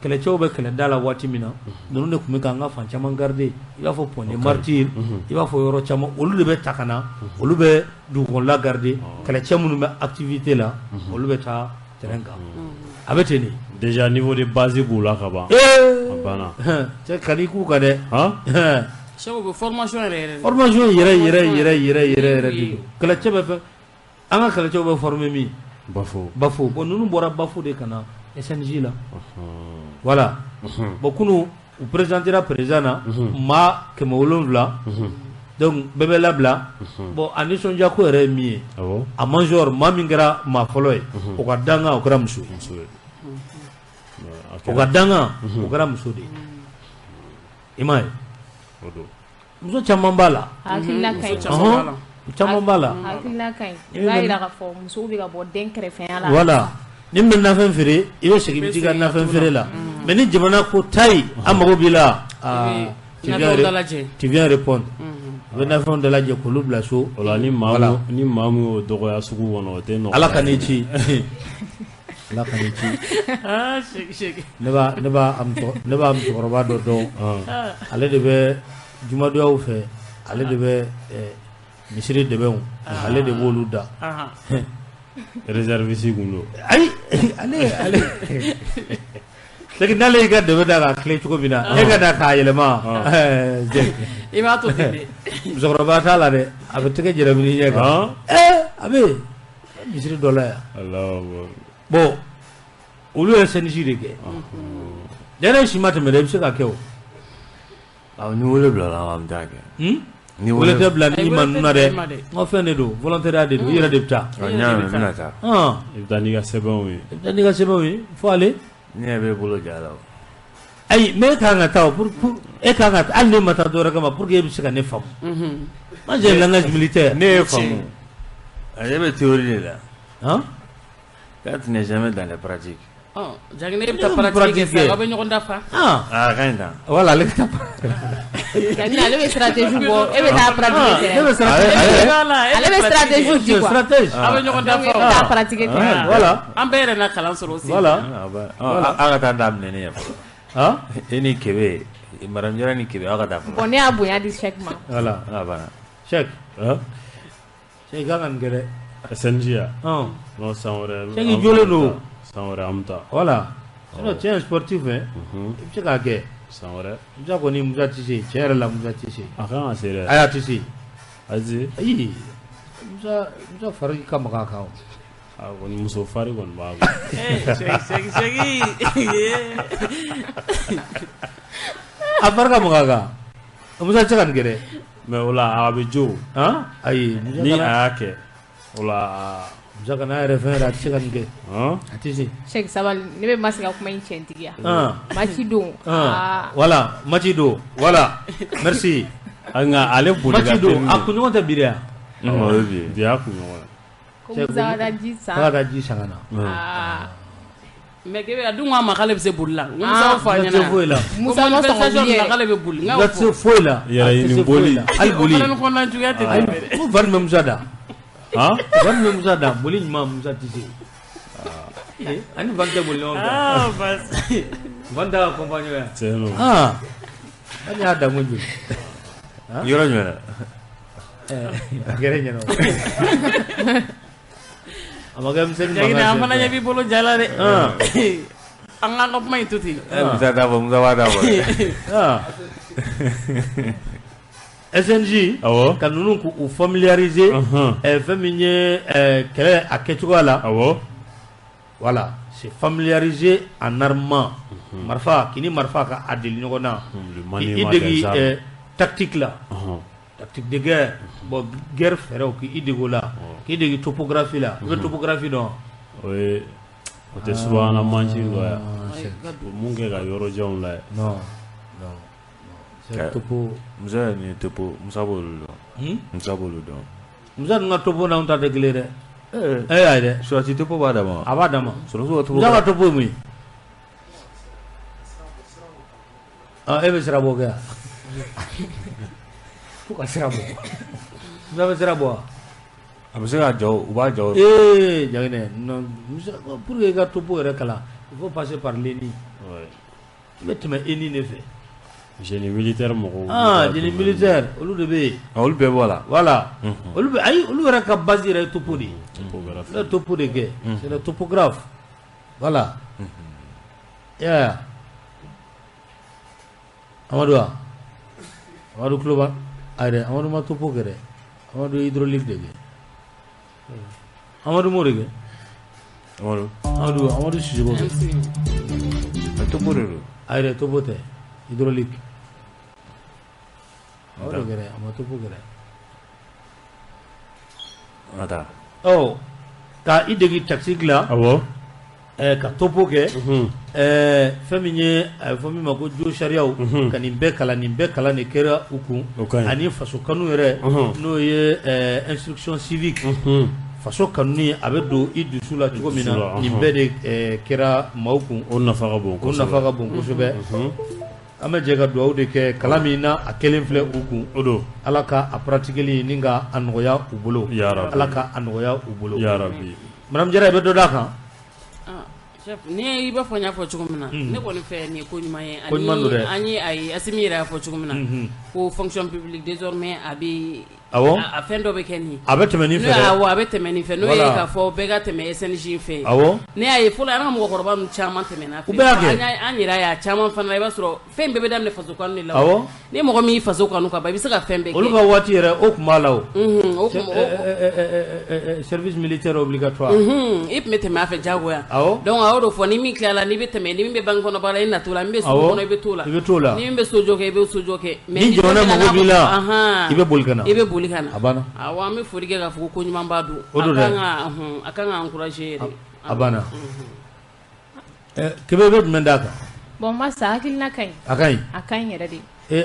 kɛlɛcɛw bɛ kɛlɛda la waati min na ninnu de tun bɛ k'an ka fan caman garder i b'a fɔ Pɔnɛ Martyr i b'a fɔ yɔrɔ caman olu de bɛ ta ka na olu bɛ dugukɔnɔla garder kɛlɛcɛ minnu bɛ activité la olu bɛ taa terrain kan a bɛ ten de déjà niveau de base b'u la ka ban a banna cɛ ka di k'u kan dɛ sɛw bɛ formation yɛrɛ yɛrɛ de don kɛlɛcɛ bɛ fɛn an ka kɛlɛcɛw bɛ former min Bafo bon ninnu bɔra Bafo de ka na SNJ la voilà bon kunu u présentera président na maa 700 donc bɛɛ bɛ labila bon a nisɔndiya ko yɛrɛ ye min ye a major maa min kɛra maa fɔlɔ ye o ka dangan o kɛra muso ye o ka dangan o kɛra muso de ye i m'a ye muso caman b'a la caman b'a la hakilina ka ɲi i b'a yira k'a fɔ musow bɛ ka bɔ den kɛrɛfɛya la voilà ni bɛ nafɛn feere i bɛ segin i bɛ t'i ka nafɛn feere la mais ni jamana ko tayi an mago b'i la tu viens répondre a bɛ nafɛnw dalajɛ k'olu bila so o la ni maa min y'o dɔgɔya sugu kɔnɔ o tɛ nɔgɔya Ala ka n'i ci Ala ka n'i ci ne b'a musokɔrɔba dɔ dɔn ale de bɛ jumadoyaw fɛ ale de bɛ misiri dɛbɛnw ale de b'olu da réserviste kun don ayi ale c'est que n'ale y'i ka dɛbɛ da k'a tile cogo min na e ka da k'a yɛlɛma i b'a to ten de musokɔrɔba t'a la dɛ a bɛ tɛgɛ jɛrɛmini ɲɛ kan a bɛ misiri dɔ la yan bon olu ye SNJ de kɛ janɛ si ma tɛmɛ dɛ i bɛ se ka kɛ o ni wele bila la an bɛ taa kɛ ni wele tɛ bila ni ma ninnu na dɛ n ka fɛn de don volontariat de don i yɛrɛ de bɛ taa n bɛna taa i bɛ taa n'i ka sɛbɛnw ye i bɛ taa n'i ka sɛbɛnw ye fo ale ne yɛrɛ bɛ bolo ja la ayi mais e kan ka taa pour e kan ka hali ne ma taa dɔwɛrɛ kama pour que e bɛ se ka ne faamu moi j'ai un langage militaire ne ye faamu ale bɛ théorie de la quand tu n'es jamais dans les pratiques Jagine e bɛ taa pratique kɛ aw bɛ ɲɔgɔn dafa ka ɲi tan voilà ale ka Jagine ale bɛ stratégie bɔ e bɛ taa pratique kɛ ne bɛ stratégie ale bɛ stratégie di quoi aw bɛ ɲɔgɔn dafa e bɛ taa pratique kɛ voilà an bɛɛ yɛrɛ na kalan sɔrɔ aussi voilà aw ka taa daminɛ ne ye fɔlɔ e ni Kebe Madame Jara ni Kebe aw ka taa fɔlɔ bon ne y'a bonya di Cheikh ma voilà banna Cheikh Cheikh kan ka nin kɛ dɛ SNJ ya non san wɛrɛ Cheikh i jɔlen don san wɛrɛ an bɛ taa voilà sinon cɛ ye sportif i bɛ se k'a kɛ san wɛrɛ Musa kɔni Musa tɛ se tiɲɛ yɛrɛ la Musa tɛ se a kan ka se dɛ a tɛ se ayi ayi Musa fari ka magan a kan o kɔni muso fari kɔni b'a bolo a fari ka magan a kan Musa tɛ se ka nin kɛ dɛ mais o la a bɛ jo ayi ni a y'a kɛ o la Musa kana a yɛrɛ fɛn yɛrɛ a tɛ se ka nin kɛ a tɛ se Cheikh sabali ne bɛ ma se ka kuma in tiɲɛtigiya match don voilà match don voilà merci nka ale boli ka match don a kunɲɔgɔn tɛ bi de yan bi y'a kunɲɔgɔn ko Musa ka taa ji san k'a ka ji san ka na mais Kebe a dun ko a ma k'ale bɛ se boli la Musa fɔ a ɲɛna Musa tɛ foyi la Musa ma sɔn ka wuli k'ale bɛ boli Musa tɛ foyi la yɛrɛ ɲini boli hali boli o fana ni kɔnɔna juguya tɛ tɛmɛ dɛ ko Van bɛ Musa da Van bɛ Musa da boli ɲuman Musa tɛ se ani Van tɛ boli ɲɔgɔn fɛ Van t'a ka compagnie yan hali y'a da kojugu yɔrɔ jumɛn a kɛra ɲɛna a ma kɛ misɛnnin Jagine an fana ɲɛ b'i bolo ja la dɛ an k'an ka kuma in to ten Musa t'a fɔ Musa b'a t'a fɔ SNJ ka ninnu k'u familiariser fɛn min ye kɛlɛ a kɛcogoya la voilà c'est familiariser en armement marfa kini marfa ka adil ñogona ki idegi tactique la tactique de guerre bon guerre fere ki idego la ki idegi topographie la topographie non oui o te subana manchi loya munge ga yoro jom la non c'est topo musa ni topo musa bolu do musa nga topo na unta de glere ay de so ti topo ba dama abadama so topo nga topo muy ebe sirabo ga ko sirabo nga sirabo abse ga jaw uba jaw jagene non pour que ga topo re kala il faut passer par l'ENI mais ENI ne fait génie militaire moko génie militaire olu de be olu be voilà olu be ay olu ra ka base re topo di le topo de guerre c'est le topographe voilà yeah Amadou Kloba ayre Amadou ma topo gere Amadou hydraulique de guerre Amadou Morege Amadou Sijibo topo de ayre topo te hydraulique Amadou gere Amadou topo gere ata ka idegi tactique la ka topo ke fɛn fɔ min ma ko jo sariyaw ka nin bɛɛ kalan de kɛra u kun ani faso kanu yɛrɛ n'o ye instruction civique faso kanu a bɛ don i dusu la cogo min na nin bɛɛ de kɛra maaw kun o nafa ka bon kosɛbɛ an bɛ jɛ ka dugawu de kɛ kalan min na a kelen filɛ u kun o don ala ka a pratiqueli ni ka a nɔgɔya u bolo ala ka a nɔgɔya u bolo madame Jara i bɛ dɔ d'a kan ni i b'a fɔ n y'a fɔ cogo min na ne kɔni fɛ nin ye ko ɲuman ye an ye ayi Asimi yɛrɛ y'a fɔ cogo min na ko fonction publique désormais a bɛ a fɛn dɔ bɛ kɛ nin a bɛ tɛmɛ nin fɛ a bɛ tɛmɛ nin fɛ n'o ye k'a fɔ bɛɛ ka tɛmɛ SNJ fɛ ne y'a ye fɔlɔ an ka mɔgɔkɔrɔba ninnu caman tɛmɛna fɛ an yɛrɛ y'a caman fana i b'a sɔrɔ fɛn bɛɛ bɛ daminɛ faso kanu de la ni mɔgɔ min faso kanu ka ban i bɛ se ka fɛn bɛɛ kɛ olu ka waati yɛrɛ o tun b'a la service militaire obligatoire i tun bɛ tɛmɛ a fɛ jagoya donc a y'o de fɔ ni min tilala n'i bɛ tɛmɛ ni min bɛ banque kɔnɔ baara i na t'o la min bɛ sugu kɔnɔ i bɛ t'o la ni min bɛ sojɔ kɛ i bɛ sojɔ kɛ ni jamana mago b'i la i bɛ boli ka na a banna awɔ an bɛ foli kɛ k'a fɔ ko ɲuman b'a don a kan ka encourager yɛrɛ a banna Kébé bɛ jumɛn d'a kan bon masa hakilina ka ɲi a ka ɲi yɛrɛ de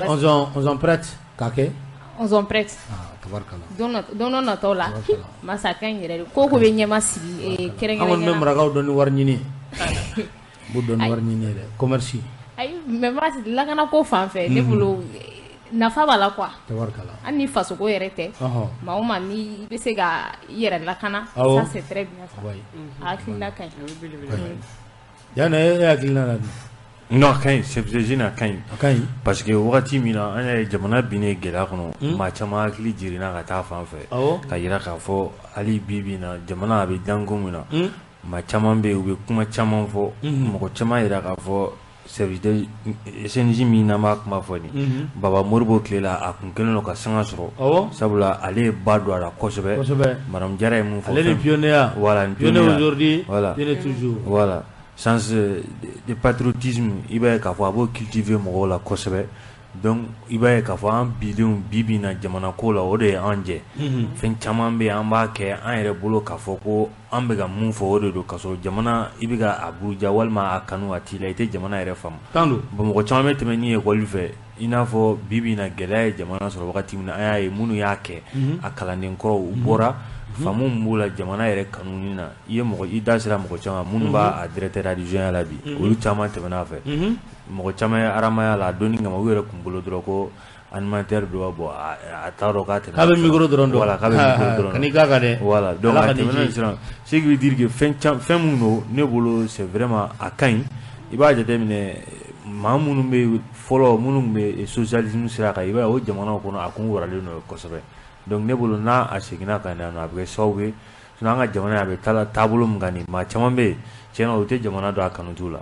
on sont prêts k'a kɛ on sont prêts don dɔ nataw la masa a ka ɲi yɛrɛ de ko ko bɛ ɲɛma sigi kɛrɛnkɛrɛnnenya an kɔni bɛ marakaw dɔn ni wari ɲini b'u dɔn ni wari ɲini yɛrɛ commerce ayi mais masa lakana ko fan fɛ ne bolo nafa b'a la quoi hali ni faso ko yɛrɛ tɛ maa o maa ni bɛ se ka i yɛrɛ lakana ça c'est très bien ça hakilina ka ɲi yanni e hakilina la non a ka ɲi CPCG a ka ɲi parce que wagati min na an yɛrɛ jamana binnen gɛlɛya kɔnɔ maa caman hakili jiginna ka taa fan fɛ ka yira k'a fɔ hali bi bi in na jamana a bɛ danko min na maa caman bɛ yen u bɛ kuma caman fɔ mɔgɔ caman yira k'a fɔ SNJ min n'an b'a kuma fɔ nin Baba Moribo tile la a kun kɛlen don ka sanga sɔrɔ sabula ale ye ba don a la kosɛbɛ Madame Jara ye mun fɔ ale ni pionnier voilà pionnier aujourd'hui pionnier toujours voilà sens de patriotisme i b'a ye k'a fɔ a b'o cultiver mɔgɔw la kosɛbɛ donc i b'a ye k'a fɔ an bidenw bi bi na jamana ko la o de ye an jɛ fɛn caman bɛ yen an b'a kɛ an yɛrɛ bolo k'a fɔ ko an bɛ ka mun fɔ o de don ka sɔrɔ jamana i bɛ ka a buruja walima a kanu a t'i la i tɛ jamana yɛrɛ faamu bon mɔgɔ caman bɛ tɛmɛ ni ekɔli fɛ i n'a fɔ bi bi na gɛlɛya ye jamana sɔrɔ wagati min na an y'a ye minnu y'a kɛ a kalanden kɔrɔ u bɔra faamu min b'o la jamana yɛrɛ kanuni na i ye mɔgɔ i da sera mɔgɔ caman minnu b'a directeur adjoint la bi olu caman tɛmɛna fɛ mɔgɔ caman ye aramaya la a donni kama u yɛrɛ kun bolo dɔrɔn ko animateur do bon a t'a dɔn k'a tɛmɛ k'a bɛ micro dɔrɔn voilà k'a bɛ micro dɔrɔn kan'i k'a kan dɛ voilà donc a tɛmɛna sisan ce qui veut dire que fɛn mun don ne bolo c'est vraiment a ka ɲi i b'a jateminɛ maa minnu bɛ fɔlɔ minnu bɛ socialisme sira kan i b'a ye o jamanaw kɔnɔ a kun waralen don kosɛbɛ donc ne bolo n'a a seginna ka na a bɛ kɛ sababu ye sinon an ka jamana a bɛ taabolo min kan nin maa caman bɛ yen tiɲɛna o tɛ jamana dɔn a kanu t'u la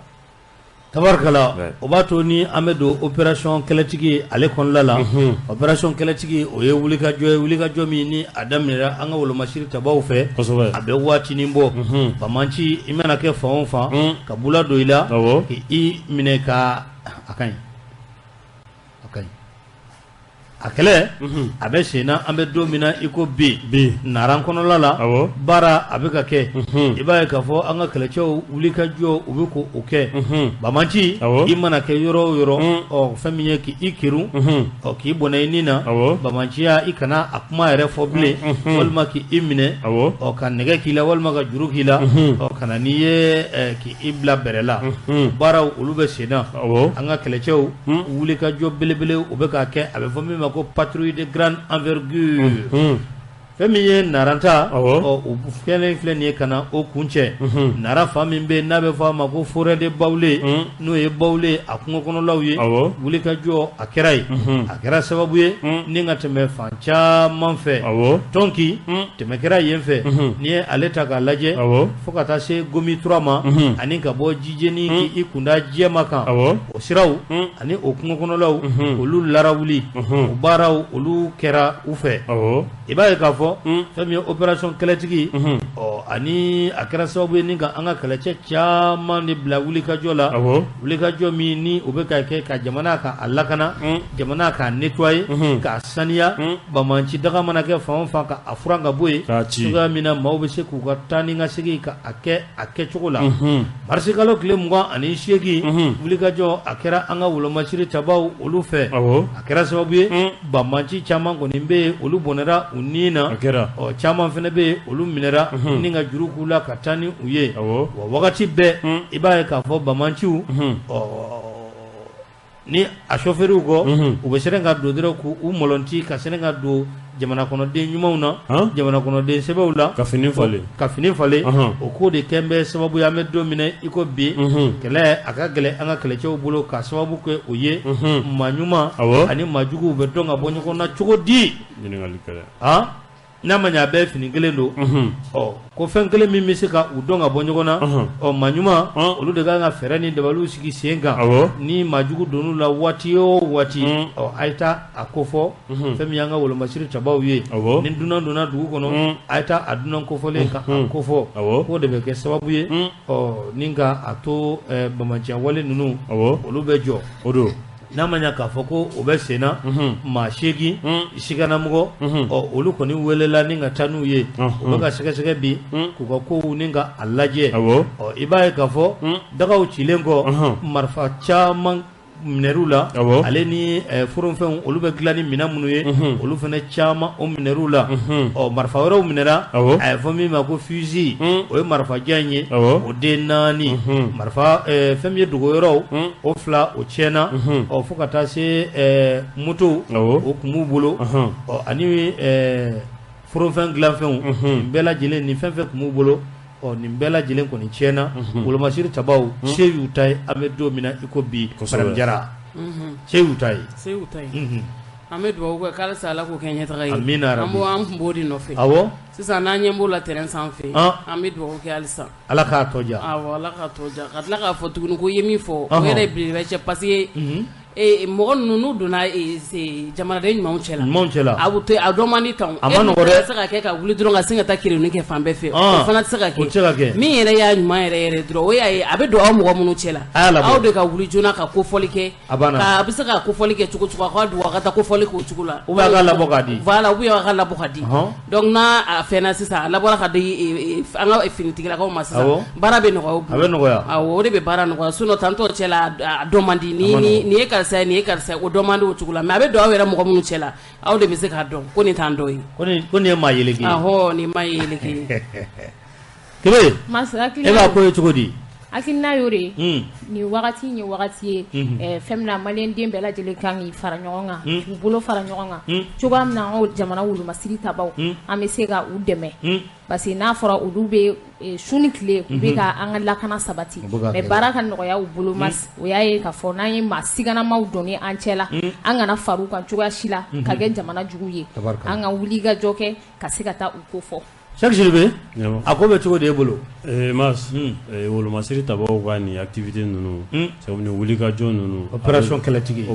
tabarkala o b'a to ni an bɛ don opération kɛlɛtigi ale kɔnɔna la opération kɛlɛtigi o ye wulikajɔ min ni a daminɛra an ka wolomasiri tabaw fɛ a bɛ waatinin bɔ bamanci i mana kɛ fan o fan ka bula don i la k'i minɛ ka a ka ɲi a kɛlɛ a bɛ senna an bɛ don min na i ko bi naran kɔnɔla la baara a bɛ ka kɛ i b'a ye k'a fɔ an ka kɛlɛcɛw wulikajɔ u bɛ ko o kɛ bamanci i mana kɛ yɔrɔ o yɔrɔ fɛn min ye k'i kirun k'i bɔnɛ i nin na bamanciya i kana a kuma yɛrɛ fɔ bilen walima k'i minɛ ka nɛgɛ k'i la walima ka juru k'i la ka na n'i ye k'i bila bɛrɛ la baaraw olu bɛ senna an ka kɛlɛcɛw wulikajɔ belebele u bɛ k'a kɛ a bɛ fɔ min ma ko patrouille de grande envergure fɛn min ye naranta o kɛlen filɛ nin ye ka na o kun cɛ nara fa min bɛ n'a bɛ fɔ a ma ko forêt de Bawule n'o ye Bawule a kungo kɔnɔlaw ye wulikajɔ a kɛra ye a kɛra sababu ye ni ka tɛmɛ fan caman fɛ tɔnki tɛmɛ kɛra yen fɛ n'i ye ale ta k'a lajɛ fo ka taa se Gomi 3 ma ani ka bɔ Jijeni k'i kunda Jɛma kan o siraw ani o kungo kɔnɔlaw olu lara wuli o baaraw olu kɛra u fɛ i b'a ye k'a fɔ fɛn min ye opération kɛlɛtigi ani a kɛra sababu ye ni ka an ka kɛlɛcɛ caman de bila wulikajɔ la wulikajɔ min ni o bɛ ka kɛ ka jamana ka a lakana jamana k'a nettoyer k'a saniya bamanci daga mana kɛ fan o fan ka a furan ka bɔ yen cogoya min na maaw bɛ se k'u ka taa ni ka segin ka a kɛcogo la marisi kalo tile 28 wulikajɔ a kɛra an ka wolomasiri tabaw olu fɛ a kɛra sababu ye bamanci caman kɔni bɛ yen olu bɔnɛra u ni na caman fana bɛ yen olu minɛra ni ka juru k'u la ka taa ni u ye wa wagati bɛɛ i b'a ye k'a fɔ bamanciw ni a chauffeurw kɔ u bɛ sɛnɛ ka don dɔrɔn k'u mɔlɔnti ka sɛnɛ ka don jamana kɔnɔden ɲumanw na jamana kɔnɔden sɛbɛnw la ka fini falen o ko de kɛn bɛ sababu ye an bɛ don minɛ i ko bi kɛlɛ a ka gɛlɛn an ka kɛlɛcɛw bolo ka sababu kɛ o ye maa ɲuman ani maa juguw bɛ dɔn ka bɔ ɲɔgɔn na cogo di n'a ma ɲɛ a bɛɛ fini kelen don ko fɛn kelen min bɛ se ka u dɔn ka bɔ ɲɔgɔn na maa ɲuman olu de kan ka fɛɛrɛ ni dabaliw sigi sen kan ni maa jugu donn'u la waati o waati a ye taa a kofɔ fɛn min y'an ka wolomasiri tabaw ye ni dunan donna dugu kɔnɔ a ye taa a dunan kofɔlen ka a kofɔ k'o de bɛ kɛ sababu ye ni ka a to bamanciya wale ninnu olu bɛ jɔ o don n'a ma ɲɛ k'a fɔ ko o bɛ senna maa 8 sikanamɔgɔ olu kɔni welela ni ka taa n'u ye u bɛ ka sɛgɛsɛgɛ bi k'u ka kow ni ka a lajɛ i b'a ye k'a fɔ dagaw cilen kɔ marifa caman minɛr'u la ale ni foronfɛnw olu bɛ dilan ni minɛn minnu ye olu fana caman o minɛr'u la marifa wɛrɛw minɛra a ye fɔ min ma ko fusil o ye marifajan ye o den 4 marifa fɛn min ye dogo yɔrɔw o 2 o tiɲɛna fo ka taa se moto o kun b'u bolo ani foronfɛn dilanfɛnw nin bɛɛ lajɛlen ni fɛn fɛn kun b'u bolo nin bɛɛ lajɛlen kɔni tiɲɛna wolomasiri tabaw se y'u ta ye an bɛ don min na i ko bi Madame Jara se y'u ta ye an bɛ dugawu kɛ k'alisa Ala k'o kɛ ɲɛtaga ye amina rabi an kun b'o de nɔfɛ sisan n'an ɲɛ b'o la terrain sanfɛ an bɛ dugawu kɛ halisa Ala k'a tɔ diya Ala k'a tɔ diya ka tila k'a fɔ tuguni ko i ye min fɔ o yɛrɛ ye belebele cɛ parce que mɔgɔ ninnu n'u donna jamanaden ɲumanw cɛla a dɔ man di tan e tɛ se ka kɛ ka wuli dɔrɔn ka sin ka taa kereni kɛ fan bɛɛ fɛ o fana tɛ se ka kɛ min yɛrɛ y'a ɲuman yɛrɛ dɔrɔn o y'a ye a bɛ don aw mɔgɔ minnu cɛla aw de ka wuli joona ka kofɔli kɛ a bɛ se ka kofɔli kɛ cogo cogo a ka don a ka taa kofɔli k'o cogo la ou bien a ka labɔ ka di voilà ou bien a ka labɔ ka di donc n'a fɛnna sisan a labɔra ka di an ka finitigilakaw ma sisan baara bɛ nɔgɔya a bɛ nɔgɔya o de bɛ baara nɔgɔya sinon tantɔ cɛla a dɔ man di ni ye karisa nin ye karisa o dɔ man di o cogo la mais a bɛ don aw yɛrɛ mɔgɔ minnu cɛla aw de bɛ se k'a dɔn ko nin t'an dɔ ye ko nin ye maa yeleke ye nin maa yeleke ye Kebe e b'a ko ye cogo di hakilina y'o de ye nin wagati ye wagati ye fɛn min na maliyɛn den bɛɛ lajɛlen kan k'i fara ɲɔgɔn kan k'u bolo fara ɲɔgɔn kan cogoya min na an ka jamana wolomasiri tabaw an bɛ se ka u dɛmɛ parce que n'a fɔra olu bɛ su ni tile u bɛ ka an ka lakana sabati mais baara ka nɔgɔya u bolo o y'a ye k'a fɔ n'an ye maa siganamaw donni an cɛla an kana far'u kan cogoya si la ka kɛ jamana jugu ye an ka wuli ka jɔ kɛ ka se ka taa u ko fɔ chaque jour a ko be cogo de bolo mas wolo masiri tabaw ka ni activité nunu c'est ni wuli ka jɔ nunu opération kɛlɛtigi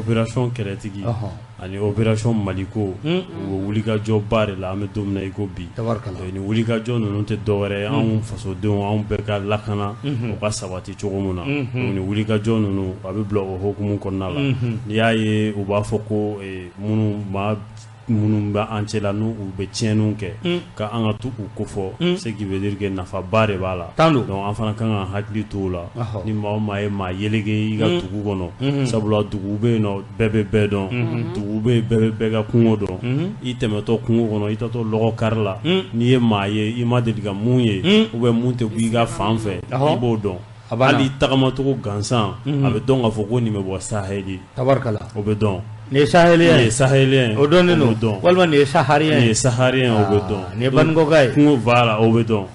ani opération maliko o wuli ka jɔ ba de la an bɛ don min na i ko bi ni wuli ka jɔ nunu tɛ dɔwɛrɛ anw fasodenw anw bɛɛ ka lakana o ka sabati cogo min na ni wuli ka jɔ nunu a bɛ bila o hokumu kɔnɔna la n'i y'a ye u b'a fɔ ko minnu bɛ an cɛla n'u bɛ tiɲɛniw kɛ ka an ka tu u kofɔ ce qui veut dire que nafaba de b'a la donc an fana kan ka hakili to o la ni maa o maa ye maa yelege i ka dugu kɔnɔ sabula dugu bɛ yen nɔ bɛɛ bɛ bɛɛ dɔn dugu bɛ yen bɛɛ bɛ bɛɛ ka kungo dɔn i tɛmɛtɔ kungo kɔnɔ i tatɔ lɔgɔ kari la n'i ye maa ye i ma deli ka mun ye ou bien mun tɛ bɔ i ka fan fɛ i b'o dɔn hali tagamacogo gansan a bɛ dɔn k'a fɔ ko nin bɛ bɔ saheli o bɛ dɔn ni sahélien o dɔnnen don walima ni saharien o bɛ dɔn ni baninkoka ye kungo voilà o bɛ dɔn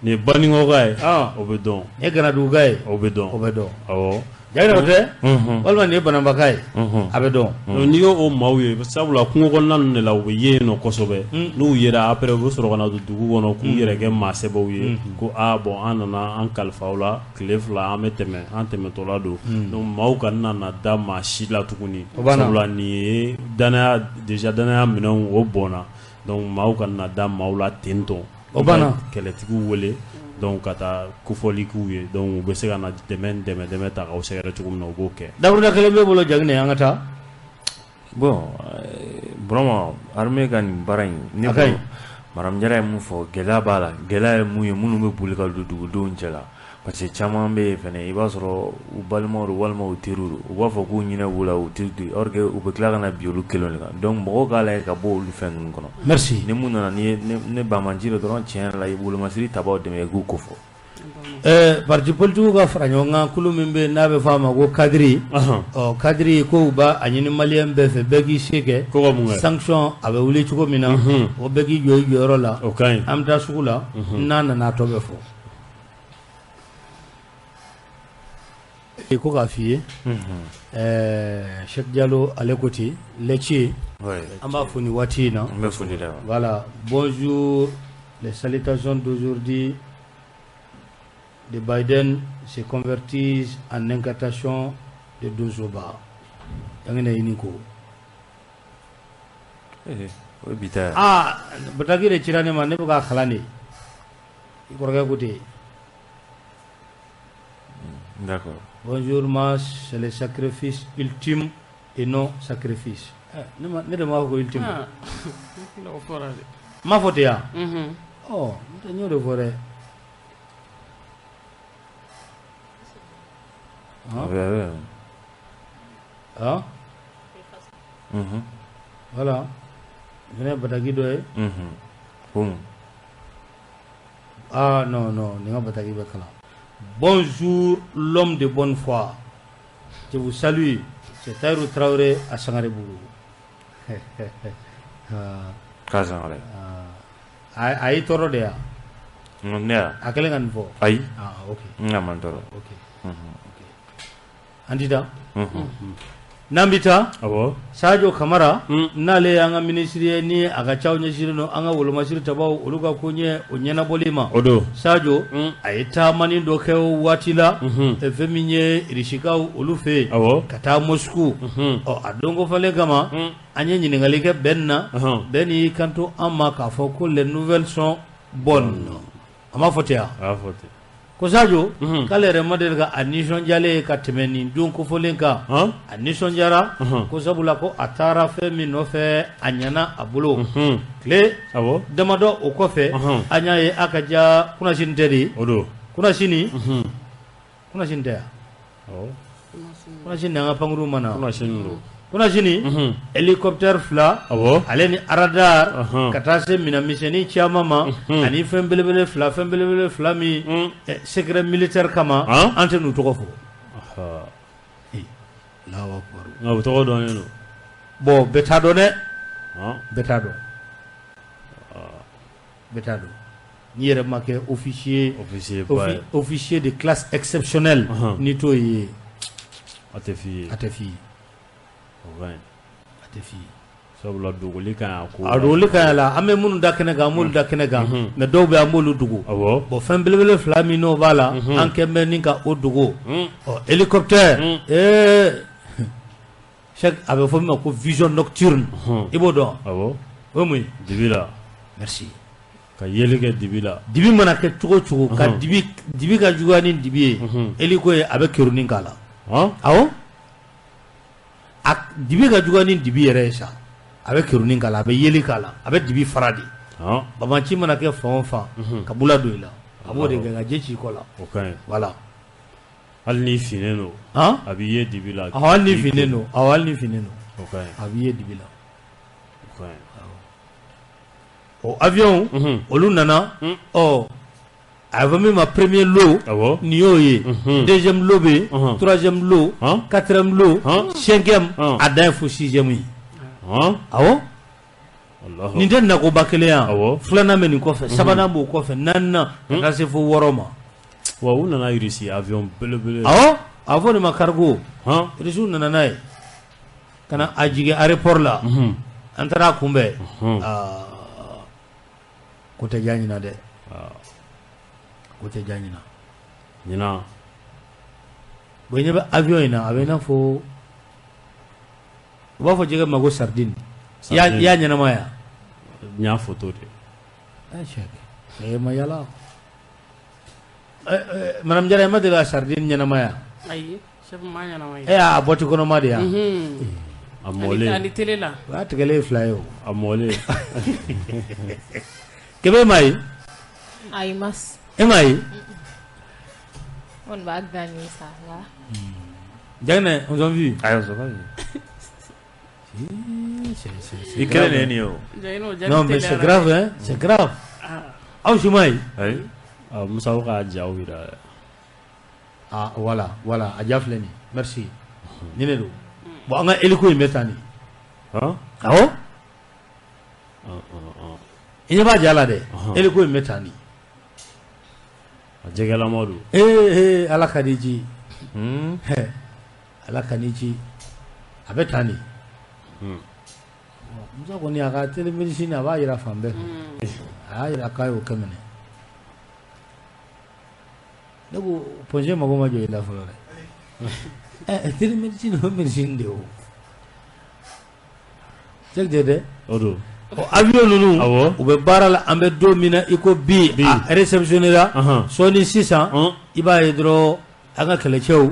ni baninkoka ye o bɛ dɔn ni ganaduguka ye o bɛ dɔn awɔ jagina o tɛ walima ni bananbaka ye a bɛ dɔn n'i y'o maaw ye sabula kungo kɔnɔna ninnu de la u bɛ ye yen nɔ kosɛbɛ n'u yera après u bɛ sɔrɔ ka na don dugu kɔnɔ k'u yɛrɛ kɛ maa sɛbɛw ye ko bon an nana an kalifa aw la tile 2 an bɛ tɛmɛ an tɛmɛtɔla don donc maaw ka na da maa si la tuguni sabula nin ye déjà danaya minɛnw o bɔnna donc maaw ka na da maaw la ten tɔ o banna kɛlɛtigiw wele donc ka taa kofɔli k'u ye donc u bɛ se ka na dɛmɛ ta k'aw sɛgɛrɛ cogo min na u b'o kɛ dakuruda kelen b'e bolo Jaginɛ an ka taa bon vraiment armée ka nin baara in ne bolo Madame Jara ye mun fɔ gɛlɛya b'a la gɛlɛya ye mun ye minnu bɛ boli ka don dugudenw cɛ la parce que caman bɛ yen fɛnɛ i b'a sɔrɔ u balimaw don walima u teriw don u b'a fɔ k'u ɲinɛ b'u la u teri don or que u bɛ tila ka na bi olu kelen de kan donc mɔgɔw k'a lajɛ ka bɔ olu fɛn ninnu kɔnɔ merci ni mun nana ni ne Bamanji la dɔrɔn tiɲɛ yɛrɛ la i bolomasiri tabaw dɛmɛ i k'u kofɔ parti politique ka fara ɲɔgɔn kan kulu min bɛ n'a bɛ fɔ a ma ko kadiri kadiri ko u b'a ɲini maliyɛn bɛɛ fɛ bɛɛ k'i se kɛ sanction a bɛ wuli cogo min na o bɛɛ k'i jɔ i jɔyɔrɔ la an bɛ taa sugu la n'a nana tɔ bɛ fɔ ko k'a f'i ye Cheikh Diallo ale ko ten Lecce an b'a fo nin waati in na voilà bonjour les salutations d'aujourd'hui de Biden se convertissent en incantation de Dozoba. Yangene iniko. Batagi de Chirane ma ne buka khalani. Ikorga kote. D'accord. Bonjour mas, c'est le sacrifice ultime et non sacrifice. Ne de ma ko ultime. Ma fote ya. Oh, ne de fore. Voilà. Venez Batagi doye. Ah non, n'est pas Batagi Bakala. Bonjour l'homme de bonne foi. Je vous salue. C'est Taïrou Traoré à Sangarebougou. Aïe toro dea. A quel niveau? Aïe. Ah, ok. Ok. Andida Nambita Sadio Kamara nale anga ministry ni aga chaw nyeshiri no anga wolo masiri tabaw oluga konye onyana bolima odo Sadio ayita mani do ke watila feminye rishika olufe kata Moscou o adongo fale kama anye nyiningali ke benna beni kanto amma ka fo ko les nouvelles sont bonnes ama fotea ko Sadio kale re model ga admission jale ka temeni dun ko folenka admission jara ko sabula ko atara fe mi no fe anyana abulo kle demado o ko fe anya ye akaja kuna shinteri odo kuna shini kuna shintea kuna shinna nga panguru mana kuna shini hélicoptère fla aleni radar katase mina miseni chamama ani fembelebele fla mi secret militaire kama ante nu tokofo lawa kwaru ngaw to do neno bo betado ne betado ni yere make officier de classe exceptionnelle ni to yi atefi Atefi. sabula duguli kan ko a duguli kan la an bɛ minnu da kɛnɛ kan mulu da kɛnɛ kan mais dɔw bɛ an b'olu dugu bon fɛn belebele fila min n'o b'a la an kɛ bɛ ni ka o dugu hélicoptère Cheikh a bɛ fɔ min ma ko vision nocturne i b'o dɔn awɔ o mun ye dibi la merci ka yeli kɛ dibi la dibi mana kɛ cogo cogo ka dibi ka juguya ni dibi ye hélico ye a bɛ kerunin k'a la awɔ a dibi ka juguya ni dibi yɛrɛ ye sa a bɛ kerunin k'a la a bɛ yeli k'a la a bɛ dibi fara de bamaci mana kɛ fan o fan ka bula don i la a b'o de kɛ ka je ci i kɔ la o ka ɲi voilà hali ni finnen don a b'i ye dibi la hali ni finnen don hali ni finnen don o ka ɲi a b'i ye dibi la o ka ɲi o avion olu nana a bɛ min ma premier lot nin y'o ye deuxième lot bɛ yen troisième lot quatrième lot cinquième a dan ye fo sixième ye awɔ nin tɛ nakoba kelen yan filanan bɛ nin kɔfɛ sabanan b'o kɔfɛ naaninan ka taa se fo wɔɔrɔ ma wa u nana irisi avion belebele awɔ a fɔ nin ma cargo irisiw nana n'a ye ka na a jigin aéroport la an taara a kunbɛn ko tɛ diya ɲina dɛ ko tɛ diya ɲina bon ɲɛ bɛ avion in na a bɛ i n'a fɔ u b'a fɔ jɛgɛ ma ko sardine i y'a ɲɛnamaya n y'a photo de ma yala madame Jara ma deli ka sardine ɲɛnamaya ayi chef ma ɲɛnamaya a bɔti kɔnɔma de yan a mɔlen ani télé la o y'a tigɛlen fila ye o a mɔlen kɛmɛ ma ye ayi mas e ma ye on b'a gagner ça là Diagne on s'en vu ayo so kai c'est ikele ne yo non mais c'est grave hein c'est grave aw si ma ye Musa ka jaw yira voilà a ja filɛ nin merci ni ne don bon an ka hélico in bɛ taa nin awɔ i ɲɛ b'a ja la dɛ hélico in bɛ taa nin a jɛgɛlama don ala ka di ji ala ka ni ji a bɛ taa nin Musa kɔni a ka télémédecine a b'a yira fan bɛɛ a y'a yira k'a y'o kɛ minɛ ne ko projet mago ma jɔ i la fɔlɔ dɛ télémédecine o médecine de o cɛ dɛ o don avion ninnu u bɛ baara la an bɛ don min na i ko bi a réceptionné la sɔɔni sisan i b'a ye dɔrɔn an ka kɛlɛcɛw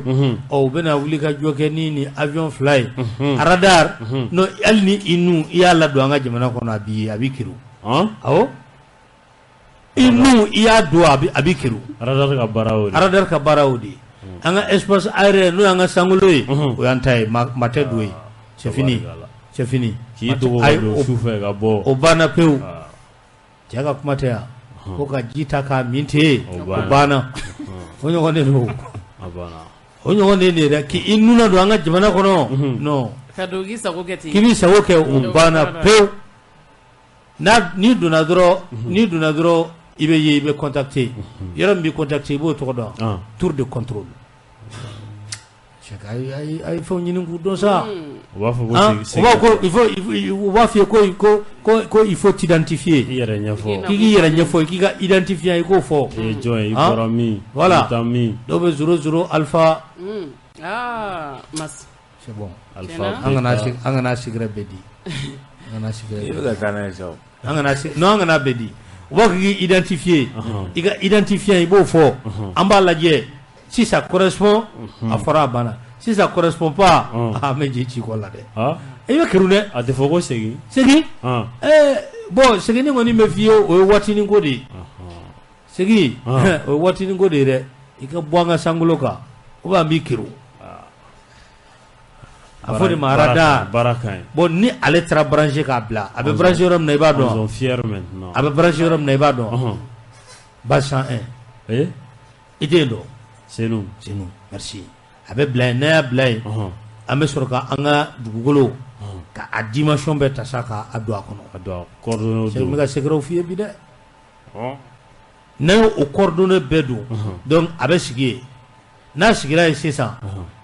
u bɛna wuli ka jɔ kɛ ni avion fila ye radar no hali ni i nu i y'a ladon an ka jamana kɔnɔ a b'i kiru awɔ i nu i y'a don a b'i kiru radar ka baara o de an ka espace aérien n'o y'an ka sankolo ye o y'an ta ye ma tɛ don ye c'est fini k'i dogo don sufɛ ka bɔ o banna pewu cɛ ka kuma tɛ yan ko ka ji ta k'a min tɛ yen o banna o ɲɔgɔn de don o ɲɔgɔn de dɛ k'i nuna don an ka jamana kɔnɔ non k'i sago kɛ ten k'i b'i sago kɛ o banna pewu n'i donna dɔrɔn i bɛ ye i bɛ contacter yɔrɔ min b'i contacter i b'o tɔgɔ dɔn tour de contrôle a ye fɛnw ɲini k'u dɔn sa u b'a fɔ ko il faut t'identifier k'i yɛrɛ ɲɛfɔ k'i ka identifier i k'o fɔ i ye jɔn ye i bɔra min voilà i taa min dɔw bɛ 00 alpha mas c'est bon alpha an kana secret bɛɛ di an kana secret i bɛ ka kana ye sa non an kana bɛɛ di u b'a fɔ k'i identifier i ka identifier i b'o fɔ an b'a lajɛ si ça correspond a fɔra a banna si ça correspond pas a mɛ ji ci kɔ la dɛ i bɛ kiru dɛ a tɛ fɔ ko segin bon seginni kɔni bɛ f'i ye o ye waatinin ko de ye segin o ye waatinin ko de ye dɛ i ka bɔ an ka sankolo kan ou bien an b'i kiru a fɔ de ma radar bon ni ale taara branché k'a bila a bɛ branché yɔrɔ min na i b'a dɔn a bɛ branché yɔrɔ min na i b'a dɔn base 101 i tɛ yen dɔn Senu merci a bɛ bila yen n'a y'a bila yen an bɛ sɔrɔ ka an ka dugukolo ka a dimension bɛɛ ta sa ka a don a kɔnɔ coordonnées n bɛ ka secret f'i ye bi dɛ n'a y'o coordonnées bɛɛ don donc a bɛ sigi yen n'a sigira yen sisan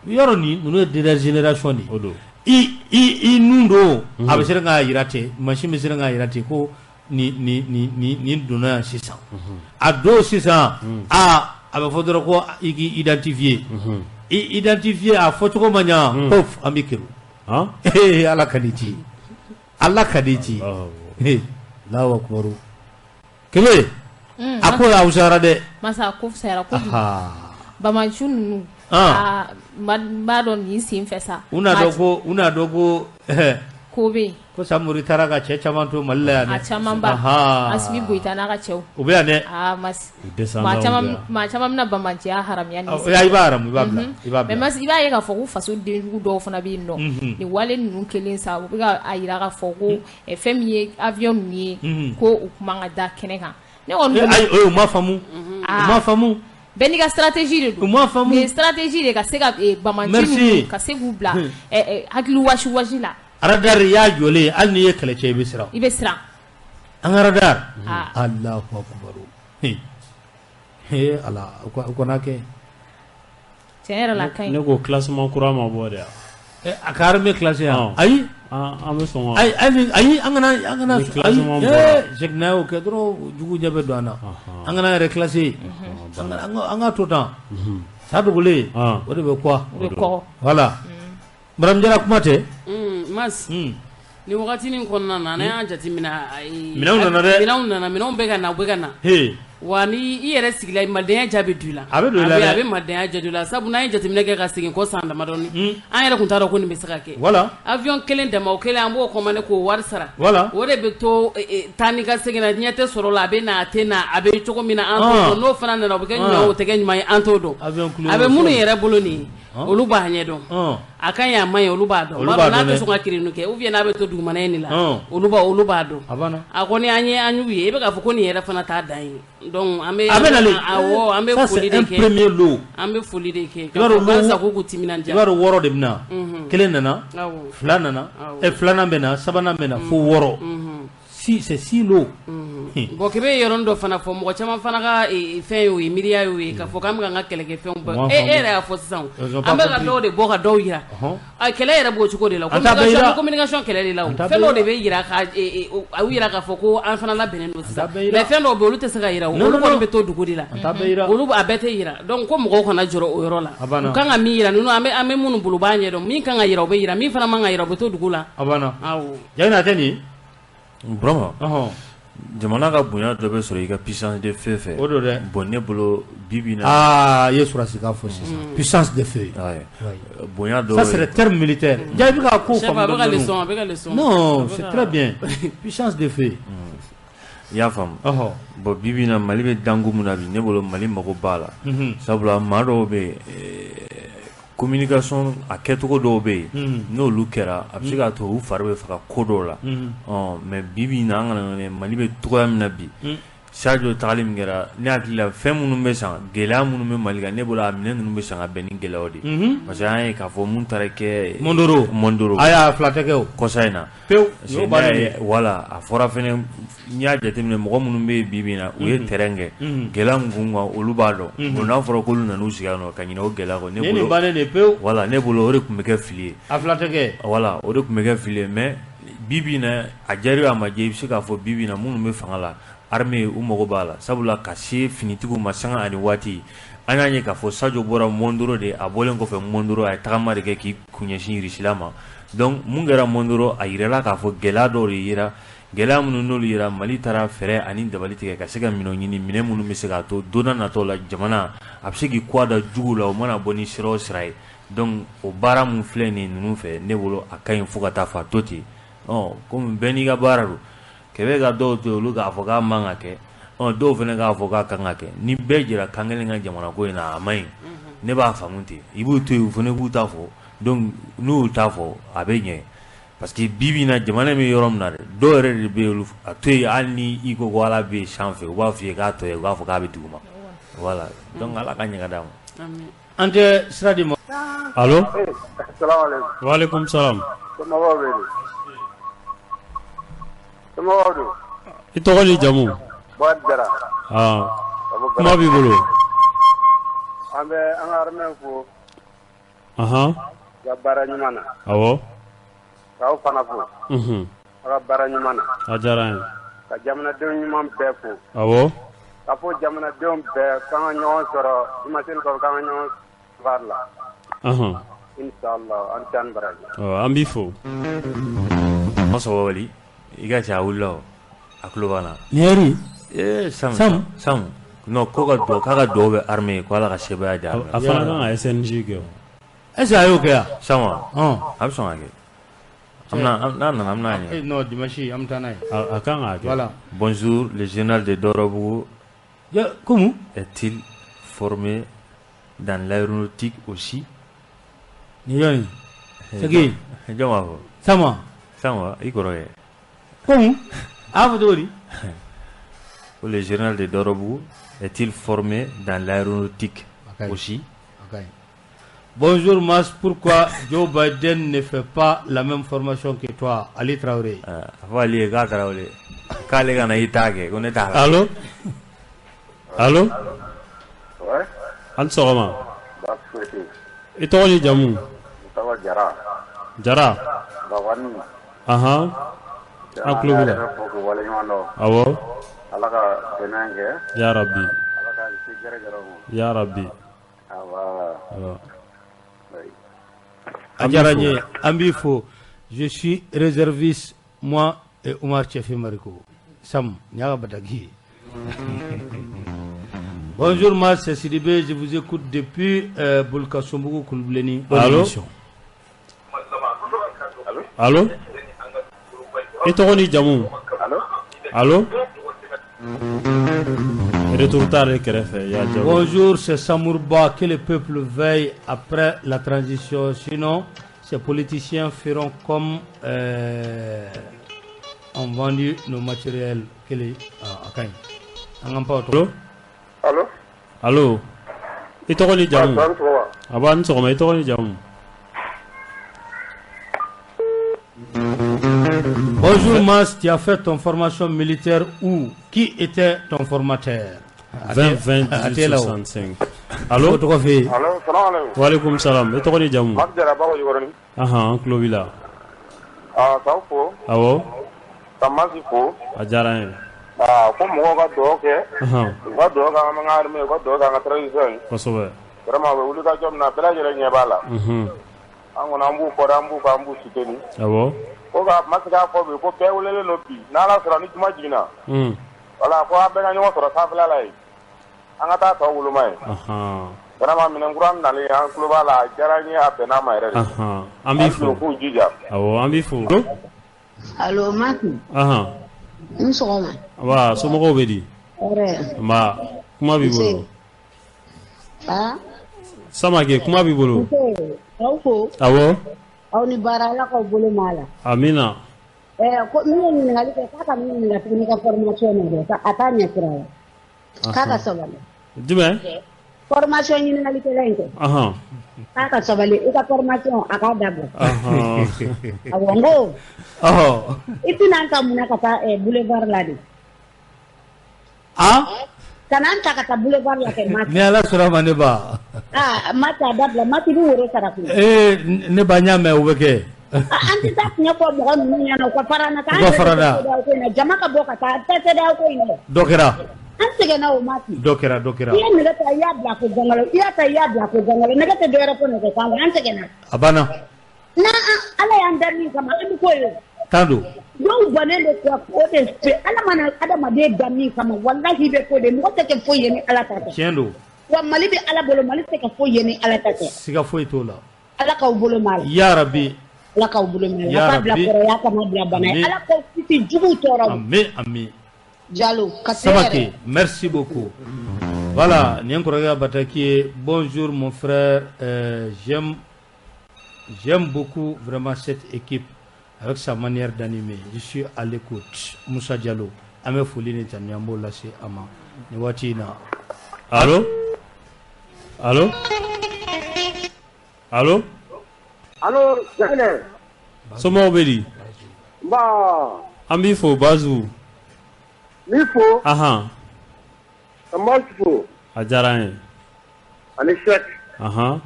yɔrɔ nin ninnu ye dernière génération de ye i nundo abisiranga yirate machine bisiranga yirate ko ni donna sisan a do sisan abe fodoro ko igi identifier a foto manya pof amikiru ala kadiji lawa akbaru kebe akola usara de masa ko sera ko bamanchun badon yisim fesa una dogo kobe ko samuri taraga che chamanto malla ne chamamba asmi buita na ga chew ubya ne mas ma chamam na bamanchi ya haram yani ya ibaram ibabla me mas iba ye ga fogu faso de do fona bi no ni wale nu kelin sa bu ga ayira ga fogu e femiye avion ni ko ukuma da keneka ne on ay ma famu beni ka stratégie de do mais stratégie de ka se ka bamanchi ka se gubla haklu washi la radar ya jole an ne kalece bisra an radar Allahu akbar ala ko nake tera la kai ne go classement kurama bode a karme classe ya ai ameson ai angana jegna o kedro jugu jabe do ana angana reclasser anga totan sadugule wode be quoi voilà Madame Jara kumate mas ni wakati ni konna na na jati mina mina bega na wani iyere sigila madenya jabe dula abe madenya jadula sabu na jati mina ga sigin ko sanda madoni an yere kun taro ko ni misaka ke voilà avion kelen da ma kelen ambo ko mane ko war sara voilà wore be to tani ga sigina nyate soro la be na atena abe choko mina anto no fana na be nyo te ga nyima anto do abe munu yere boloni olu ba hanye don akan ya maye olu ba don ba na to so ka kirinu ke ou bien na be to du mana ni la olu ba don akoni anye anyu ye be ka fo ko ni yere fana ta dan donc ambe foli de ke premier lot ambe foli de ke ka sa ko gutimina nja baro woro de bina kelen nana flana nana e flana bena sabana bena fo woro si c'est si low bo kebe yoron do fana fo mo chama fana ka fe yo miriya yo ka fo kam nga keleke fe mo era fo sisan ambe ka do de bo ka do yira a kele era bo chuko de la communication kele la fe no de be yira ka a yira ka fo ko an fana la benen do sisan mais fe no bo lu te saka yira o ko be to dugo de la olu ba bete yira donc ko mo ko na joro o yoro la kan ga mi yira no ame munu bulu banye do min kan ga yira o be yira min fana man ga yira be to dugo la awo jana tani Bravo. Jamana ka bonya dɔ bɛ sɔrɔ i ka puissance de feu fɛ. O do dɛ. Bon ne bolo bibi na. Ye surasi ka fɔ sisan. Puissance de feu. Bonya dɔ. Ça c'est le terme militaire. Jaabi ka ko faamu. A bɛ ka leçon. Non, c'est très bien. Puissance de feu. I y'a faamu. Bon bibi na Mali bɛ dangu mun na bi ne bolo Mali mago b'a la. Sabula maa dɔw bɛ communication a kɛcogo dɔw bɛ yen n'olu kɛra a bɛ se k'a to u fari bɛ faga ko dɔw la mais bibi in na an kana Mali bɛ togoya min na bi Sadio tagali min kɛra ne hakili la fɛn minnu bɛ san gɛlɛya minnu bɛ Mali kan ne bolo a minɛn ninnu bɛ san ka bɛn ni gɛlɛyaw de parce que an ye k'a fɔ mun taara kɛ Mondoro a y'a fila tɛ kɛ o kɔsa in na pewu wala a fɔra fɛnɛ n y'a jateminɛ mɔgɔ minnu bɛ bibi in na u ye terrain kɛ gɛlɛya min kun kan olu b'a dɔn bon n'a fɔra k'olu nan'u sigi yan nɔ ka ɲinɛ o gɛlɛya kɔ ne bolo bannen de pewu wala ne bolo o de tun bɛ kɛ fili ye a fila tɛ kɛ wala o de tun bɛ kɛ fili ye mais bibi in na a diyara a ma diya i bɛ se k'a fɔ bibi in na minnu bɛ fanga la armée u mago b'a la sabula ka se finitigiw ma sanga ani waati an y'a ye k'a fɔ Sadio bɔra Mondoro de a bɔlen kɔfɛ Mondoro a ye tagama de kɛ k'i kunɲɛsin Rusila ma donc mun kɛra Mondoro a yirala k'a fɔ gɛlɛya dɔw de yira gɛlɛya minnu n'olu yira Mali taara fɛɛrɛ ani dabali tigɛ ka se ka minɛn ɲini minɛn minnu bɛ se k'a to don n'a nataw la jamana a bɛ se k'i kɔ da jugu la o mana bɔ ni sira o sira ye donc o baara mun filɛ nin ninnu fɛ ne bolo a ka ɲi fo ka taa fɔ a to ten komi bɛɛ n'i ka baara don kɛbɛ ka dɔw to olu k'a fɔ k'a man ka kɛ dɔw fana k'a fɔ k'a kan ka kɛ ni bɛɛ jɛra kan kelen ka jamana ko in na a man ɲi ne b'a faamu ten i b'u to yen u fana b'u ta fɔ donc n'u y'u ta fɔ a bɛ ɲɛ parce que bibi in na jamana bɛ yɔrɔ min na dɛ dɔw yɛrɛ de bɛ yen a to yen hali ni i ko ko ala bɛ yen sanfɛ u b'a f'i ye k'a tɔ ye u b'a fɔ k'a bɛ duguma voilà donc ala ka ɲɛ ka d'a ma. an tɛ sira di ma. allo. salaamaaleykum. waaleykum salaam. somɔgɔw bɛ di. somɔgɔw don. i tɔgɔ ni jamu. Buwari Jara. kuma b'i bolo. an bɛ an ka armée fo. ka baara ɲuman na. awɔ. k'aw fana fo. A ka baara ɲuman na. A diyara an ye. Ka jamanadenw ɲuman bɛɛ fo. Awɔ. Ka fɔ jamanadenw bɛɛ k'an ka ɲɔgɔn sɔrɔ dimanche kɔrɔ k'an ka ɲɔgɔn var la. Inshallah an tɛ an baraji. An b'i fo. Mɔsɔgɔ wali i ka cɛ a wulila o a tulo b'a la. Niyari. Samu non ko ka dɔ k'a ka duwawu bɛ armée ye ko Ala ka sebaya di a ma. A fana kan ka SNJ kɛ o. Est-ce que a y'o kɛ yan? Samu a bɛ sɔn ka kɛ. N'a nana an bɛna ɲɛ. Non dimanche an bɛ taa n'a ye. A kan k'a kɛ. Voilà. Bonjour, le général de Dorobougou comment est-il formé dans l'aéronautique aussi? Niyani. C'est qui? Jɔn b'a fɔ? Samu i kɔrɔ kɛ. Comment? A fɔ cogo di? Le général de Dorobougou est-il formé dans l'aéronautique aussi? Bonjour Mas, pourquoi Joe Biden ne fait pas la même formation que toi, Ali Traoré? Ali Traoré. Allô? Allô? Ouais. An sɔgɔma. Bafuti. I tɔgɔ ni jamu? Tɔgɔ Jara. Jara? Bawani. An tulo b'i la. Awɔ. Ala ka dɛmɛ kɛ. Ya Rabbi. Ala ka kisi gɛrɛgɛrɛw ma. Ya Rabbi. Awɔ. Adjaranye, Ambifo, je suis réserviste, moi et Omar Tchefi Mariko. Sam, Nyaga Badagi. Bonjour, Mas, c'est Sidibé, je vous écoute depuis Boulka Sombougou Koulbleni. Allô? Allô? Et toi, ni Jamou? Allô? Retour tard et bonjour, c'est Samourba. Que le peuple veille après la transition. Sinon, ces politiciens feront comme ont vendu nos matériels. Allô? Allô? Allô? Et toi, ni Jamou? Avant, nous et toi, ni Jamou? Bonjour Mas, tu as fait ton formation militaire où? Qui était ton formateur? 20 65. Allô? Allô, salam alaikum. Wa alaikum salam. Et toi, ni Jamou? An tulo b'i la. K'aw fo. Awɔ. Ka Masi fo. A diyara an ye. Ko mɔgɔw ka duwawu kɛ. U ka duwawu k'an ka armée, u ka duwawu k'an ka transition ye. Kosɛbɛ. Vraiment u bɛ wuli ka jɔ min na bɛɛ lajɛlen ɲɛ b'a la. An kɔni an b'u kɔrɔ an b'u kan an b'u soutenir. Awɔ. Ko ka Masi k'a fɔ bi ko bɛɛ welelen don bi n'Ala sɔnna ni juma jiginna. Voilà ko an bɛɛ ka ɲɔgɔn sɔrɔ sanfɛla la yen. An ka taa tɔ woloma ye. Vraiment minɛnkura nalen an tulo b'a la a diyara n ye a bɛnn'a ma yɛrɛ de. An b'i fo. K'u jija. Awɔ an b'i fo. Allo Mati. N sɔgɔma. Wa somɔgɔw bɛ di? Nba kuma b'i bolo. Samake kuma b'i bolo. Aw fo. Awɔ. Aw ni baara Ala k'aw bolo mɛn a la. Amina. Ko min ye ɲininkali kɛ k'a ka min ɲininka tuguni ka formation na dɛ a t'a ɲɛ sira la. K'a ka sabali. Jumɛn? Formation ɲininkalikɛla in kɛ. K'a ka sabali i ka formation a k'a dabila. Awɔ n ko. I tɛna an ta munna ka taa boulevard la de. Kana an ta ka taa boulevard la kɛ Mati. Ni Ala sɔnna ma ne ba. Mati a dabila Mati bɛ woro sara kun. Ne ba n y'a mɛn o bɛ kɛ. An tɛ taa tiɲɛ fɔ mɔgɔ ninnu ɲɛna u ka fara an na. U ka fara an na. Jama ka bɔ ka taa tɛ CEDEAO ko in na. Dɔ kɛra. An sɛgɛnna o Mati. Dɔ kɛra. I ye nɛgɛ ta i y'a bila ko gangalo i y'a ta i y'a bila ko gangalo nɛgɛ tɛ dɔwɛrɛ fɔ nɛgɛ kan an sɛgɛnna. A banna. Ala y'an da min kama an bɛ k'o ye. Tan don. Dɔw bannen de ko o de fɛ Ala mana adamaden da min kama walahi bɛ k'o de mɔgɔ tɛ kɛ foyi ye ni Ala ta tɛ. Tiɲɛ don. Wa Mali bɛ Ala bolo Mali tɛ kɛ foyi ye ni Ala ta tɛ. Siga foyi t'o la. Ala k'aw bolo mɛn a la. Ya Rabbi. Ala k'aw bolo mɛn a la. Ala k'a bila kɔrɔya kana bila bana ye. Ala k'aw kisi juguw tɔɔrɔ. Amen. Diallo, Samake, merci beaucoup. Voilà, Nyankoraga Bataki, bonjour mon frère. J'aime beaucoup vraiment cette équipe avec sa manière d'animer. Je suis à l'écoute. Moussa Diallo, Ame Fouline Tanyambo Lassé Ama. Newatina. Allô? Allô? Allô? Allô, Jacques. Somɔgɔw bɛ di? An b'i fo Bazu. Ni fo. Ka Masi fo. A diyara an ye. Ani Sek. Ka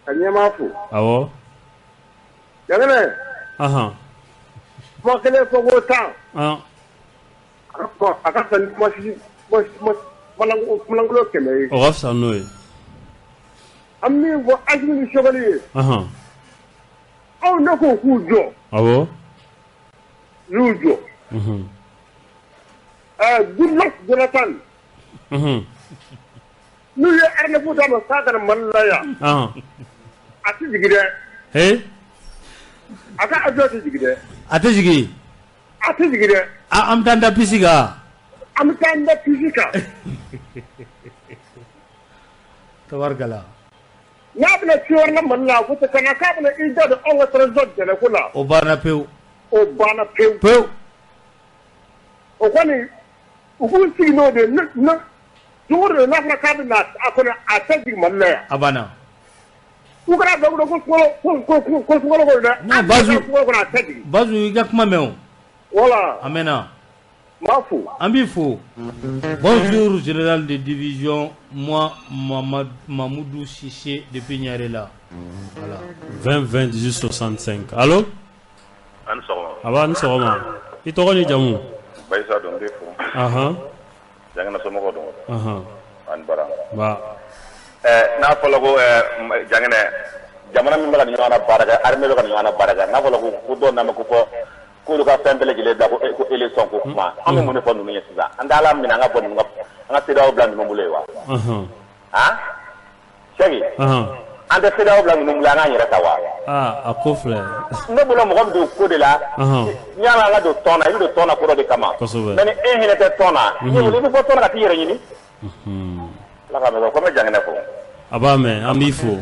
ɲɛmaa fo. Awɔ. Jagɛnɛ. Moi, quel est le temps? À quand ça, moi, ça nous. Ami, vous avez le chevalier. On n'a pas de ah bon? Good luck, Jonathan. Nous, il y a un peu de temps, Malaya. A tu dis que eh? A tu dis que A tu dis que Amtanda Pisiga. Amtanda Pisiga. Tawargala. Nabla Tiorna Mala, with the Kanakabla is that all the result de la Kula. Obana Peu. Obana Peu. Obani, who see no, no, you the Nafra cabinet, upon a taking Malaya. Abana. Who got the no, Bazu, Yakmamel. Voilà. Amena. Mafou. Ambifou. Bonjour, général de division. Moi, Mamoudou Sissé de Pignarella. Voilà. 20 18 65. Allô? Aban Soroma. Il te relie Jamou. Baïsa don defo. Jangana somoko don. An barang. Ba. Na fologo jangane jamana min bala nyana baraga armée bala nyana baraga na fologo ko do na mako ko ko ka fembele gile da ko élection ko kuma am mo ne fonu ni sisa andala min nga bon nga sedaw blanc mo mulewa Shagi ande sedaw blanc mo mulanga nyira tawa a ko frère ne bolo mo do ko de la nyala la do tona yu do tona ko de kama mais hele te tona ni mo le ko tona ka tire ni la ka me ko me jangane ko Aba mais amifo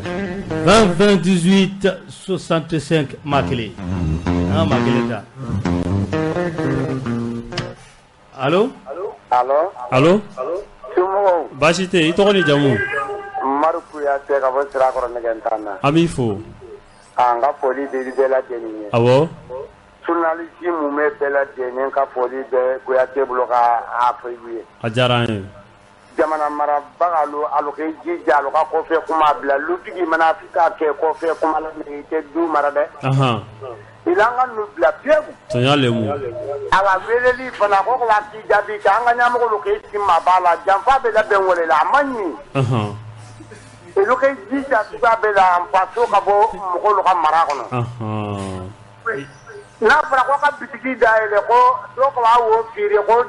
20 18 65 makele makeleta. Allô? Allô? Bashite, itogoni jamu. Maruku ya teka bosira ko negentana. Amifo. Anga poli de bela deni. Awo? Journaliste mu me bela deni ka poli de ko ya tebulo ka afrique. Ajaran. Jamana mara bagalu aloke jijalo ka ko fe kuma bla lutigi mana fika ke ko fe kuma la ni te du mara de. Ilanga nubla piegu. Tonyalemu. Ala veleli fana ko la ti jabi ka anga nyamo ko ke simma bala jamfa be la benwole la manni. E lo ke jija tuba be la ampaso ka bo ko lo ka mara kono. Na fara ko ka bitigi daele ko do ko awo fire ko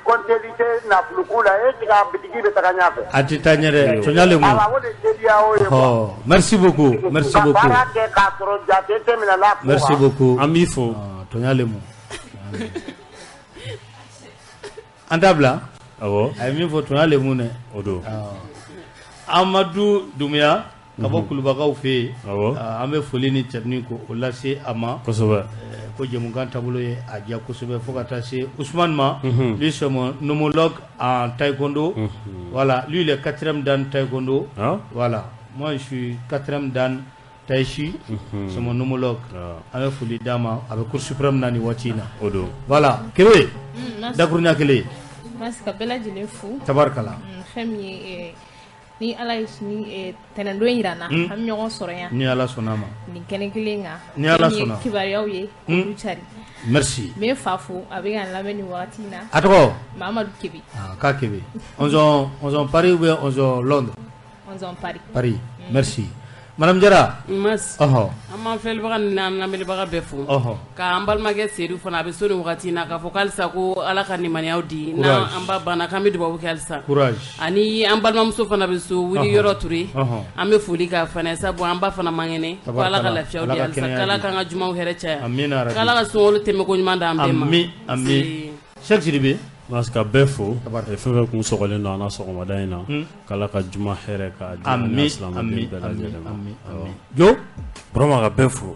kontelite na flukula e ka bitigi be takanya fe. Atitanyere tonyalemu. Ala wole dedia o Oh, merci beaucoup. Merci beaucoup. Merci beaucoup. Amifo. Tonyalemu. Andabla. Awo. Amifo tonyalemu ne. Odo. Amadou Doumia. Kabo kulubagaw fe. Awo. Ame foli ni terni ko o lase ama. Kosoba. Ko jemugan tabulo ye a dia kosobe fo ka tase Ousmane Ma. Lui c'est mon homologue en taekwondo. Voilà, lui il est 4e dan taekwondo. Voilà. Moi je suis 4e dan tai chi. C'est mon homologue. Avec foli dama avec cour suprême nani watina. Odo. Voilà. Kebe. Dakurnya kele. Mas kapela jile fu. Tabarkala. Femi ni ala ni tenendo irana am ñogon soroya ni ala sonama ni kene kilenga ni ala sona kibariyaw ye du cari merci me fafo abiga lameni watina atko Mamadou Kebi ka Kebi on ont Paris ou bien on ont Londres on ont Paris merci Madame Jara mas amma fel bagan nan namel baga befu ka ambal mage sedu fana be sonu wakati na ka fokal sa ko ala kan ni maniaudi na amba bana kamidu babu kelsa courage ani ambal mamso fana be so wuri yoro turi ambe fuli ka fana sabu amba fana mangene ko ala ka lafiya odi alsa kala kan ajuma here cha amina rabbi kala ka solo teme ko nyuma da ambe ma ami Cheikh Sidibe parce que befo e febe kun sogole no ana sogoma dayna kala ka juma here ka ami jo broma ka befo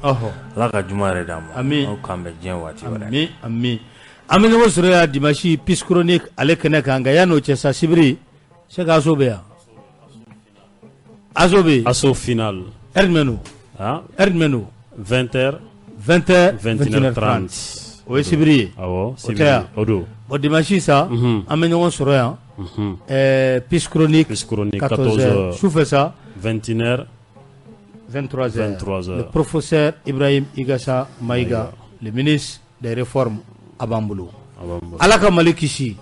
ala ka juma re dama o kambe jen wati wala ami no sore ya dimashi peace chronique ale kene kanga ya no chesa sibri Cheikh Asobe aso final erdmenu 20h 21h30 o sibri sibri odo o dimanche ça ame ñogon soro ya peace chronique 14h sou fait ça 21h 23h. Le professeur Ibrahim Igassa Maïga, le ministre des Réformes à Bamboulou. Alaka Malikisi.